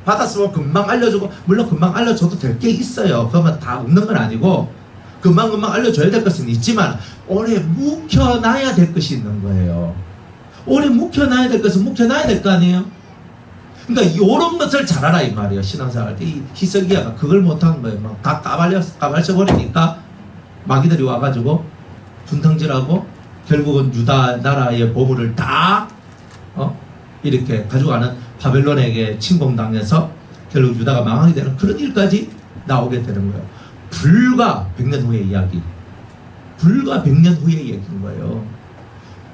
받았으면 금방 알려주고, 물론 금방 알려줘도 될 게 있어요. 그러면 다 없는 건 아니고 금방 알려줘야 될 것은 있지만 오래 묵혀놔야 될 것이 있는 거예요. 오래 묵혀놔야 될 것은 묵혀놔야 될 거 아니에요. 그러니까 이런 것을 잘 알아 이 말이에요. 신앙생활 때 이 히스기야가 그걸 못한 거예요. 막 다 까발쳐 버리니까 마귀들이 와가지고 분탕질하고 결국은 유다 나라의 보물을 다 이렇게 가져가는 바벨론에게 침공당해서 결국 유다가 망하게 되는 그런 일까지 나오게 되는 거예요. 불과 100년 후의 이야기. 불과 100년 후의 얘기인 거예요.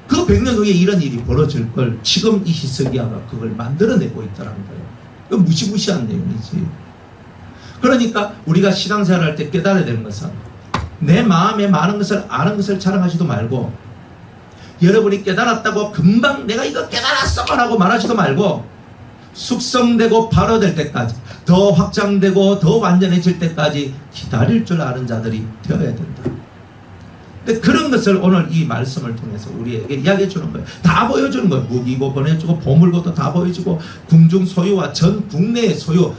그 100년 후에 이런 일이 벌어질 걸 지금 이 히스기야가 그걸 만들어내고 있다는 거예요. 이거 무시무시한 내용이지. 그러니까 우리가 신앙생활 할 때 깨달아야 되는 것은 내 마음에 많은 것을 아는 것을 자랑하지도 말고, 여러분이 깨달았다고 금방 내가 이거 깨달았어 라고 말하지도 말고, 숙성되고 발효될 때까지, 더 확장되고 더 완전해질 때까지 기다릴 줄 아는 자들이 되어야 된다. 근데 그런 것을 오늘 이 말씀을 통해서 우리에게 이야기해 주는 거예요. 다 보여주는 거예요. 무기고 보내주고 보물고도 다 보여주고 궁중 소유와 전 국내의 소유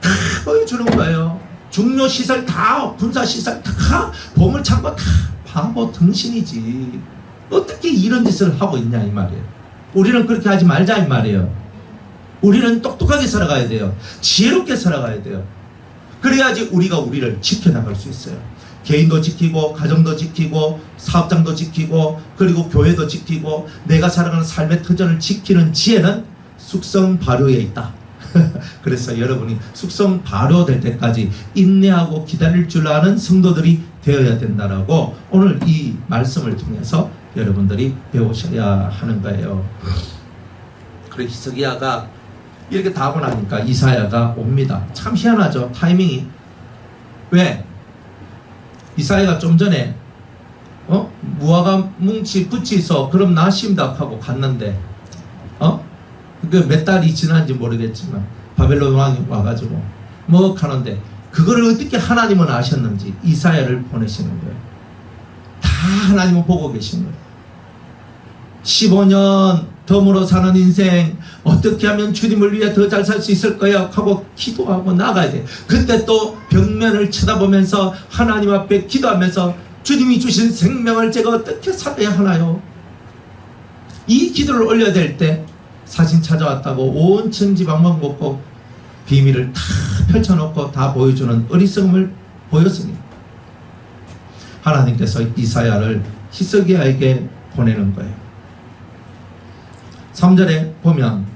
다 보여주는 거예요. 중요시설 다, 군사시설 다, 보물창고 다. 바보 등신이지. 어떻게 이런 짓을 하고 있냐 이 말이에요. 우리는 그렇게 하지 말자 이 말이에요. 우리는 똑똑하게 살아가야 돼요. 지혜롭게 살아가야 돼요. 그래야지 우리가 우리를 지켜나갈 수 있어요. 개인도 지키고 가정도 지키고 사업장도 지키고 그리고 교회도 지키고 내가 살아가는 삶의 터전을 지키는 지혜는 숙성 발효에 있다. 그래서 여러분이 숙성 발효될 때까지 인내하고 기다릴 줄 아는 성도들이 되어야 된다라고 오늘 이 말씀을 통해서 여러분들이 배우셔야 하는 거예요. 그리고 히스기야가 이렇게 다 하고 나니까 이사야가 옵니다. 참 희한하죠, 타이밍이. 왜? 이사야가 좀 전에 무화과 뭉치 붙이서 그럼 나십니다 하고 갔는데 그 몇 달이 지난지 모르겠지만 바벨론 왕이 와가지고 뭐 하는데 그거를 어떻게 하나님은 아셨는지 이사야를 보내시는 거예요. 다 하나님은 보고 계신 거예요. 15년 덤으로 사는 인생 어떻게 하면 주님을 위해 더 잘 살 수 있을 거야 하고 기도하고 나가야 돼. 그때 또 벽면을 쳐다보면서 하나님 앞에 기도하면서 주님이 주신 생명을 제가 어떻게 살아야 하나요? 이 기도를 올려야 될 때 사진 찾아왔다고 온 천지방방 먹고 비밀을 다 펼쳐놓고 다 보여주는 어리석음을 보였으니 하나님께서 이사야를 히스기야에게 보내는 거예요. 3절에 보면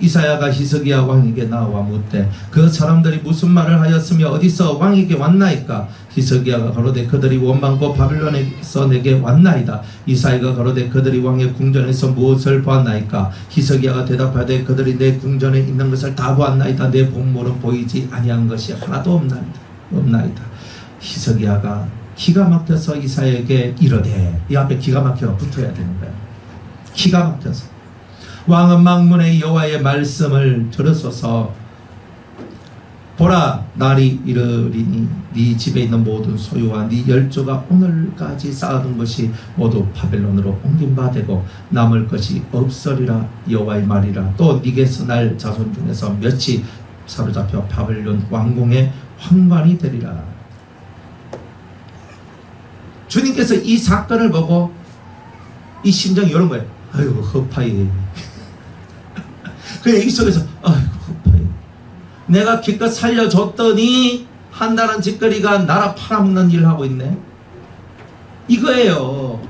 이사야가 히스기야 왕에게 나와 묻되 그 사람들이 무슨 말을 하였으며 어디서 왕에게 왔나이까? 히스기야가 가로되 그들이 원망고 바빌론에서 내게 왔나이다. 이사야가 가로되 그들이 왕의 궁전에서 무엇을 보았나이까? 히스기야가 대답하되 그들이 내 궁전에 있는 것을 다 보았나이다. 내 보물은 보이지 아니한 것이 하나도 없나이다. 히스기야가 기가 막혀서 이사야에게 이르되, 이 앞에 기가 막혀 붙어야 되는 거야. 기가 막혀서 왕은 망문의 여호와의 말씀을 들으소서. 보라, 날이 이르리니 네 집에 있는 모든 소유와 네 열조가 오늘까지 쌓아둔 것이 모두 바벨론으로 옮긴 바 되고 남을 것이 없으리라. 여호와의 말이라. 또 네게서 날 자손 중에서 몇이 사로잡혀 바벨론 왕궁의 황관이 되리라. 주님께서 이 사건을 보고 이 심정이 이런 거예요. 아이고 허파이. 그 얘기 속에서 아이고 허파이. 내가 기껏 살려줬더니 한다는 짓거리가 나라 팔아먹는 일을 하고 있네. 이거예요.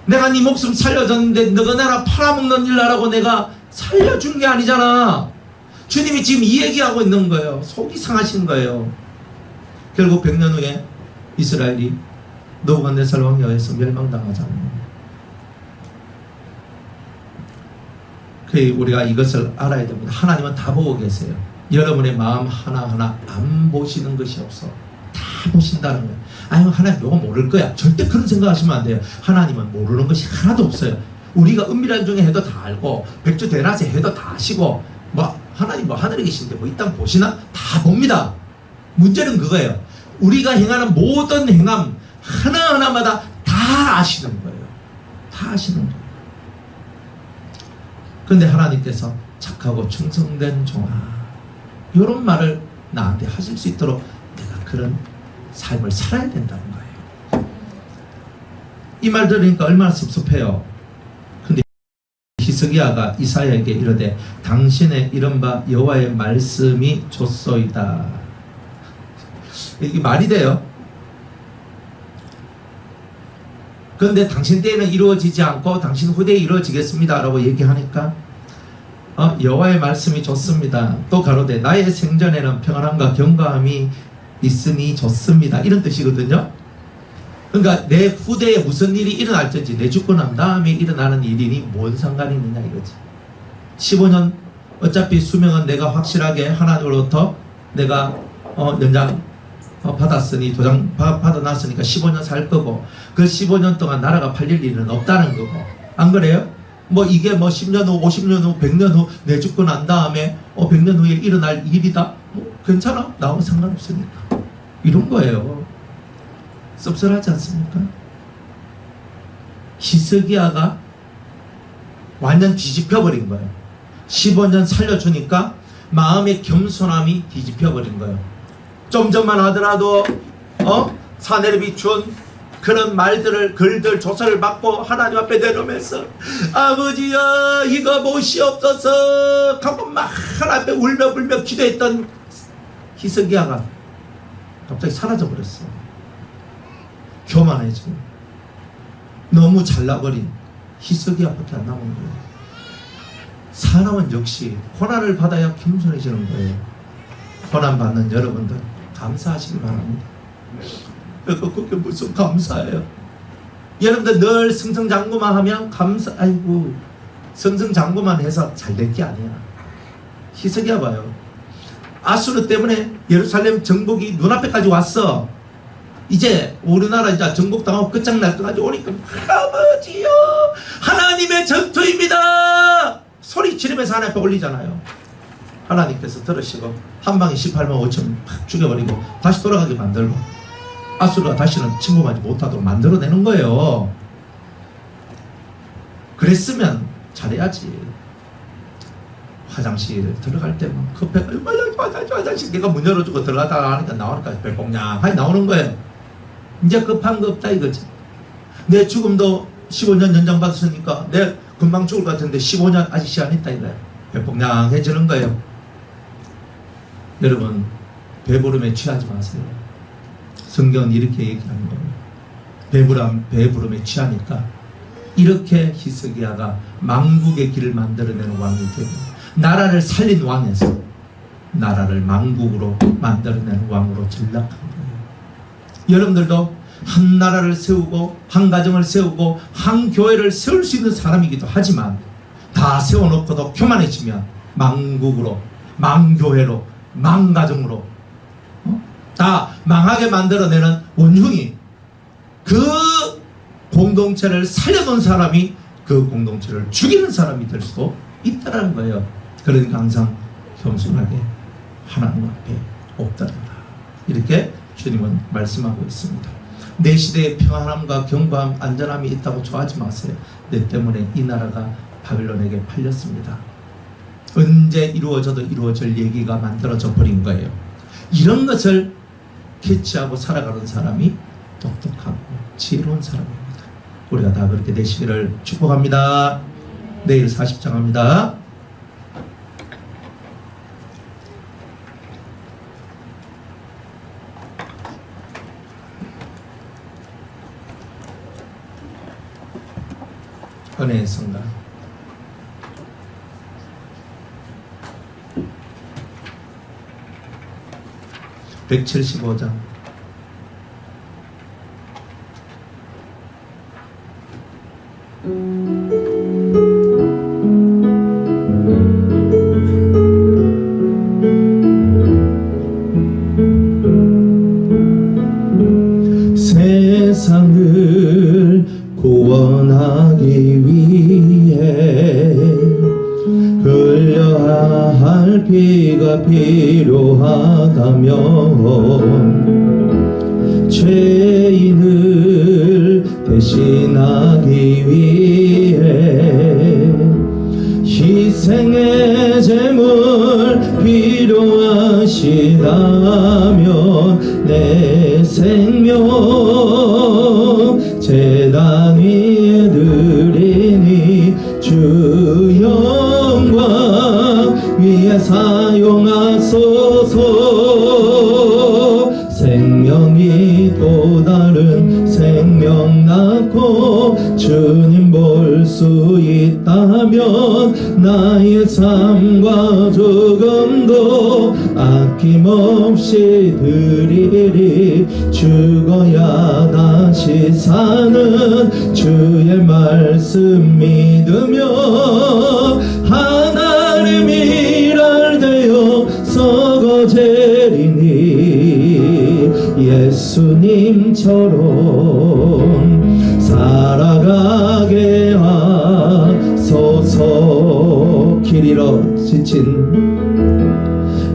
내가 네 목숨 살려줬는데 너가 나라 팔아먹는 일 하라고 내가 살려준 게 아니잖아. 주님이 지금 이 얘기하고 있는 거예요. 속이 상하신 거예요. 결국 100년 후에 이스라엘이 느부갓네살 왕에 의해서 멸망당하잖아요. 우리가 이것을 알아야 됩니다. 하나님은 다 보고 계세요. 여러분의 마음 하나하나 안 보시는 것이 없어. 다 보신다는 거예요. 아니 하나님 이거 모를 거야. 절대 그런 생각하시면 안 돼요. 하나님은 모르는 것이 하나도 없어요. 우리가 은밀한 중에 해도 다 알고 백주 대낮에 해도 다 아시고 뭐 하나님 뭐 하늘에 계신데 뭐 이 땅 보시나? 다 봅니다. 문제는 그거예요. 우리가 행하는 모든 행함 하나하나마다 다 아시는 거예요. 다 아시는 거예요. 그런데 하나님께서 착하고 충성된 종아 이런 말을 나한테 하실 수 있도록 내가 그런 삶을 살아야 된다는 거예요. 이 말 들으니까 얼마나 섭섭해요. 근데 히스기야가 이사야에게 이르되 당신의 이른바 여호와의 말씀이 좋소이다. 이게 말이 돼요? 그런데 당신 때에는 이루어지지 않고 당신 후대에 이루어지겠습니다 라고 얘기하니까 여호와의 말씀이 좋습니다. 또 가로되 나의 생전에는 평안함과 경과함이 있으니 좋습니다. 이런 뜻이거든요. 그러니까 내 후대에 무슨 일이 일어날지 내 죽고 난 다음에 일어나는 일이니 뭔 상관이 있느냐 이거지. 15년 어차피 수명은 내가 확실하게 하나님으로부터 내가 연장 받았으니 도장 받아놨으니까 15년 살 거고 그 15년 동안 나라가 팔릴 일은 없다는 거고 안 그래요? 뭐 이게 뭐 10년 후 50년 후 100년 후 내 죽고 난 다음에 100년 후에 일어날 일이다? 뭐 괜찮아? 나하고 상관없으니까 이런 거예요. 씁쓸하지 않습니까? 히스기야가 완전 뒤집혀버린 거예요. 15년 살려주니까 마음의 겸손함이 뒤집혀버린 거예요. 좀 전만 하더라도 사내를 비춘 그런 말들을 글들 조서를 받고 하나님 앞에 내놓으면서 아버지야 이거 못이옵소서 하고 막 하나님 앞에 울며 불며 기도했던 히스기야가 갑자기 사라져버렸어. 교만해지고 너무 잘나버린 히스기야밖에 안 남은 거예요. 사람은 역시 고난을 받아야 겸손해지는 거예요. 고난 받는 여러분들 감사하시기 바랍니다. 그게 무슨 감사예요? 여러분들 늘 승승장구만 하면 아이고 승승장구만 해서 잘 될 게 아니야. 히스기야 봐요. 아수르 때문에 예루살렘 정복이 눈앞에까지 왔어. 이제 우리나라 이제 정복당하고 끝장날 때까지 오니까 아버지요 하나님의 전투입니다 소리 지르면서 하나님 앞에 올리잖아요. 하나님께서 들으시고 한 방에 18만 5천 팍 죽여버리고 다시 돌아가게 만들고 아수르가 다시는 침공하지 못하도록 만들어내는 거예요. 그랬으면 잘해야지. 화장실 들어갈 때 막 급해 화장실 내가 문 열어주고 들어가다가 하니까 나오니까 별봉냥하게 나오는 거예요. 이제 급한 거 없다 이거지. 내 죽음도 15년 연장받았으니까 내 금방 죽을 것 같은데 15년 아직 시간 있다 이거예요. 별봉냥해지는 거예요. 여러분 배부름에 취하지 마세요. 성경은 이렇게 얘기하는 거예요. 배부름에 취하니까 이렇게 히스기야가 망국의 길을 만들어내는 왕이 되고 나라를 살린 왕에서 나라를 망국으로 만들어내는 왕으로 전락한 거예요. 여러분들도 한 나라를 세우고 한 가정을 세우고 한 교회를 세울 수 있는 사람이기도 하지만 다 세워놓고도 교만해지면 망국으로 망교회로 망가정으로 다 망하게 만들어내는 원흉이 그 공동체를 살려놓은 사람이 그 공동체를 죽이는 사람이 될 수도 있다는 거예요. 그러니까 항상 겸손하게 하나님 앞에 엎드려라 이렇게 주님은 말씀하고 있습니다. 내 시대에 평안함과 경고함 안전함이 있다고 좋아하지 마세요. 내 때문에 이 나라가 바빌론에게 팔렸습니다. 언제 이루어져도 이루어질 얘기가 만들어져 버린 거예요. 이런 것을 캐치하고 살아가는 사람이 똑똑하고 지혜로운 사람입니다. 우리가 다 그렇게 되시기를 축복합니다. 내일 40장 합니다. 은혜의 성당 175장 세상을 구원하기 위해 정말 피가 필요하다면 죄인을 대신하기 위해 희생의 제물 필요하시다면 내 생명 제단 위에 드리니 주 영광 위에 사용하소서. 생명이 또 다른 생명 낳고 주님 볼 수 있다면 나의 삶과 조금도 아낌없이 드리리. 죽어야 다시 사는 주의 말씀 믿으며 하나님 일할 되어 썩어제리니 예수님처럼 살아가게 하소서.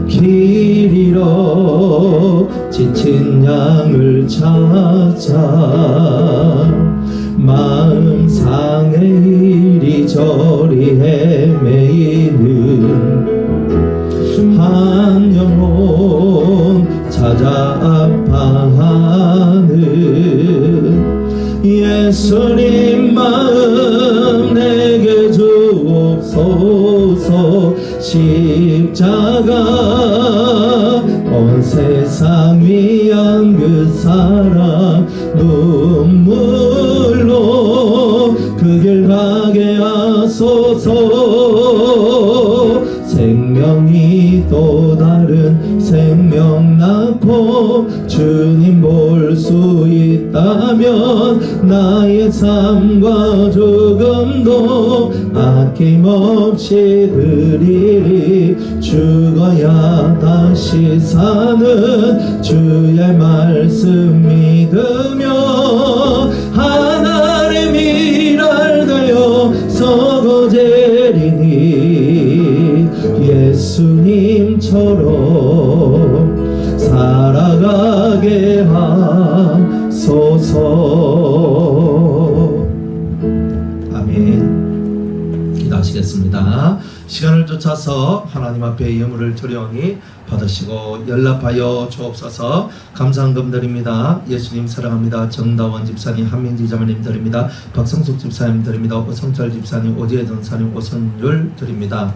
길 잃어 지친 양을 찾아 마음 상해 이리저리 헤매이는 한 영혼 찾아 아파하는 예수님 마음 내게 주옵소서. 십자가 온 세상 위한 그 사랑 눈물로 그 길 가게 하소서. 생명이 또 다른 생명 낳고 주님 볼 수 있다면 나의 삶과 조금도 아낌없이 드리리. 죽어야 다시 사는 주의 말씀 믿으며 하나님 일할 되어 썩어제리니 예수님처럼 살아가게 하소서. 아멘. 기도하시겠습니다. 시간을 쫓아서 하나님 앞에 예물을 드려오니 받으시고 연락하여 주옵소서. 감사한금 드립니다. 예수님 사랑합니다. 정다원 집사님, 한민지 자매님 드립니다. 박성숙 집사님 드립니다. 오성철 집사님, 오지혜 전사님, 오선율 드립니다.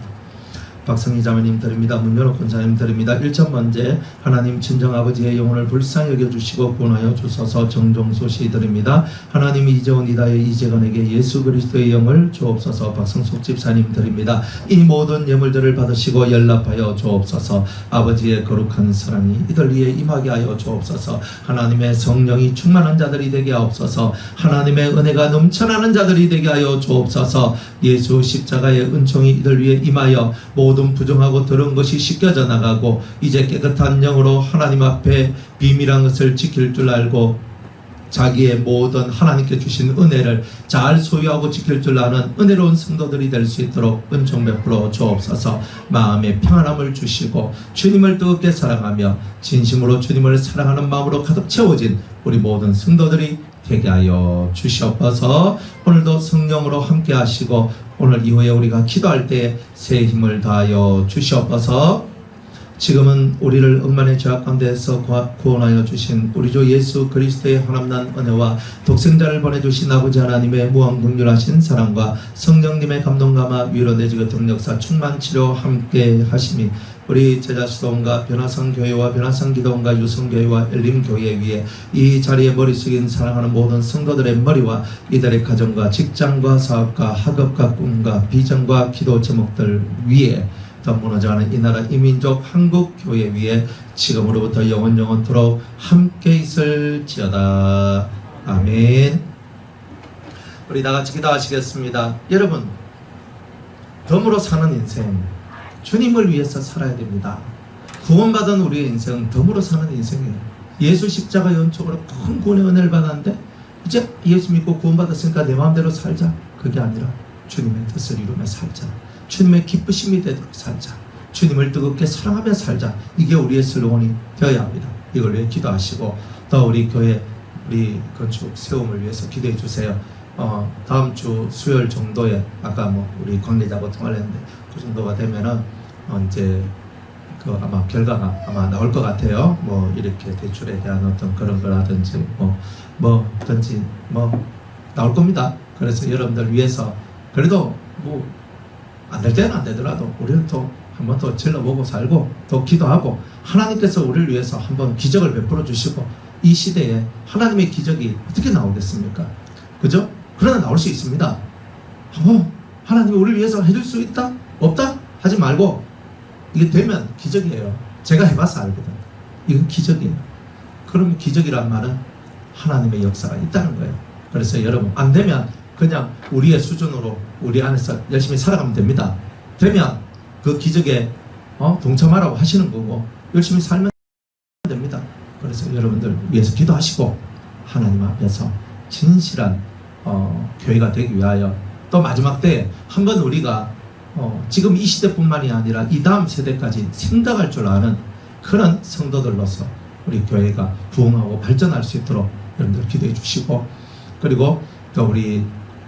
박성희 자매님 드립니다. 문연옥 권사님 드립니다. 1천번째 하나님 친정아버지의 영혼을 불쌍히 여겨주시고 구원하여 주소서. 정종수 씨 드립니다. 하나님 이재원 이다의 이재건에게 예수 그리스도의 영을 주옵소서. 박성숙 집사님 드립니다. 이 모든 예물들을 받으시고 연락하여 주옵소서. 아버지의 거룩한 사랑이 이들 위에 임하게 하여 주옵소서. 하나님의 성령이 충만한 자들이 되게 하옵소서. 하나님의 은혜가 넘쳐나는 자들이 되게 하여 주옵소서. 예수 십자가의 은총이 이들 위에 임하여 모든 부정하고 더러운 것이 씻겨져 나가고 이제 깨끗한 영으로 하나님 앞에 비밀한 것을 지킬 줄 알고 자기의 모든 하나님께 주신 은혜를 잘 소유하고 지킬 줄 아는 은혜로운 성도들이 될 수 있도록 은총 베풀어 주옵소서. 마음에 평안함을 주시고 주님을 뜨겁게 사랑하며 진심으로 주님을 사랑하는 마음으로 가득 채워진 우리 모든 성도들이 되게 하여 주시옵소서. 오늘도 성령으로 함께 하시고 오늘 이후에 우리가 기도할 때에 새 힘을 다하여 주시옵소서. 지금은 우리를 억만의 죄악 가운데에서 구원하여 주신 우리 주 예수 그리스도의 한없는 은혜와 독생자를 보내주신 아버지 하나님의 무한긍휼하신 사랑과 성령님의 감동감화 위로 내주고 등력사 충만 치료 함께 하심이 우리 제자수도원과 변화성 교회와 변화성 기도원과 유성교회와 엘림교회 위에 이 자리에 머리 숙인 사랑하는 모든 성도들의 머리와 이들의 가정과 직장과 사업과 학업과 꿈과 비전과 기도 제목들 위에 더 무너져가는 이 나라 이민족 한국교회 위에 지금으로부터 영원토록 함께 있을지어다. 아멘. 우리 다같이 기도하시겠습니다. 여러분, 덤으로 사는 인생 주님을 위해서 살아야 됩니다. 구원받은 우리의 인생은 덤으로 사는 인생이에요. 예수 십자가의 은총으로 큰 구원의 은혜를 받았는데 이제 예수 믿고 구원받았으니까 내 마음대로 살자. 그게 아니라 주님의 뜻을 이루며 살자. 주님의 기쁘심이 되도록 살자. 주님을 뜨겁게 사랑하며 살자. 이게 우리의 슬로건이 되어야 합니다. 이걸 위해 기도하시고 또 우리 교회 우리 건축 세움을 위해서 기도해 주세요. 다음 주 수요일 정도에 아까 뭐 우리 관계자하고 통화를 했는데 그 정도가 되면은 이제 그 아마 결과가 아마 나올 것 같아요. 뭐 이렇게 대출에 대한 어떤 그런 거라든지 뭐든지 뭐 나올 겁니다. 그래서 여러분들 위해서 그래도 뭐 안 될 때는 안 되더라도 우리는 또 한번 더 질러보고 살고 또 기도하고 하나님께서 우리를 위해서 한번 기적을 베풀어 주시고 이 시대에 하나님의 기적이 어떻게 나오겠습니까? 그죠? 그러나 나올 수 있습니다. 하나님이 우리를 위해서 해줄 수 있다? 없다? 하지 말고 이게 되면 기적이에요. 제가 해봐서 알거든. 이건 기적이에요. 그러면 기적이란 말은 하나님의 역사가 있다는 거예요. 그래서 여러분 안 되면 그냥 우리의 수준으로 우리 안에서 열심히 살아가면 됩니다. 되면 그 기적에 동참하라고 하시는 거고 열심히 살면 됩니다. 그래서 여러분들 위해서 기도하시고 하나님 앞에서 진실한 교회가 되기 위하여 또 마지막 때에 한번 우리가 지금 이 시대뿐만이 아니라 이 다음 세대까지 생각할 줄 아는 그런 성도들로서 우리 교회가 부흥하고 발전할 수 있도록 여러분들 기도해 주시고 그리고 또 우리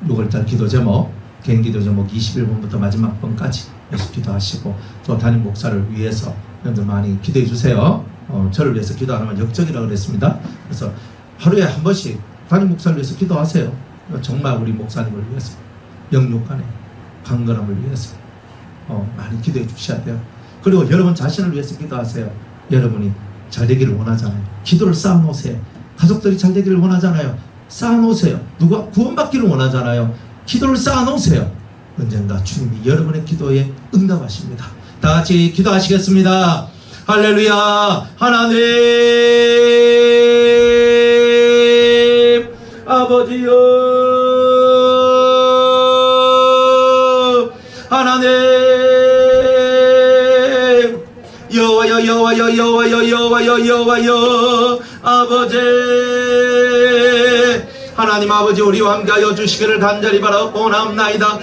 6월달 기도 제목 개인 기도 제목 21번부터 마지막 번까지 계속 기도하시고 또 담임 목사를 위해서 여러분들 많이 기도해 주세요. 저를 위해서 기도 안 하면 역적이라고 그랬습니다. 그래서 하루에 한 번씩 담임 목사를 위해서 기도하세요. 정말 우리 목사님을 위해서 영육간의 강건함을 위해서 많이 기도해 주셔야 돼요. 그리고 여러분 자신을 위해서 기도하세요. 여러분이 잘 되기를 원하잖아요. 기도를 쌓아놓으세요. 가족들이 잘 되기를 원하잖아요. 쌓아놓으세요. 누가 구원받기를 원하잖아요. 기도를 쌓아놓으세요. 언젠가 주님이 여러분의 기도에 응답하십니다. 다 같이 기도하시겠습니다. 할렐루야. 하나님 아버지여 하나님 여호와여 여호와여 여호와여 여호와여 여호와여 아버지 하나님 아버지 우리와 함께하여 주시기를 간절히 바라옵나이다.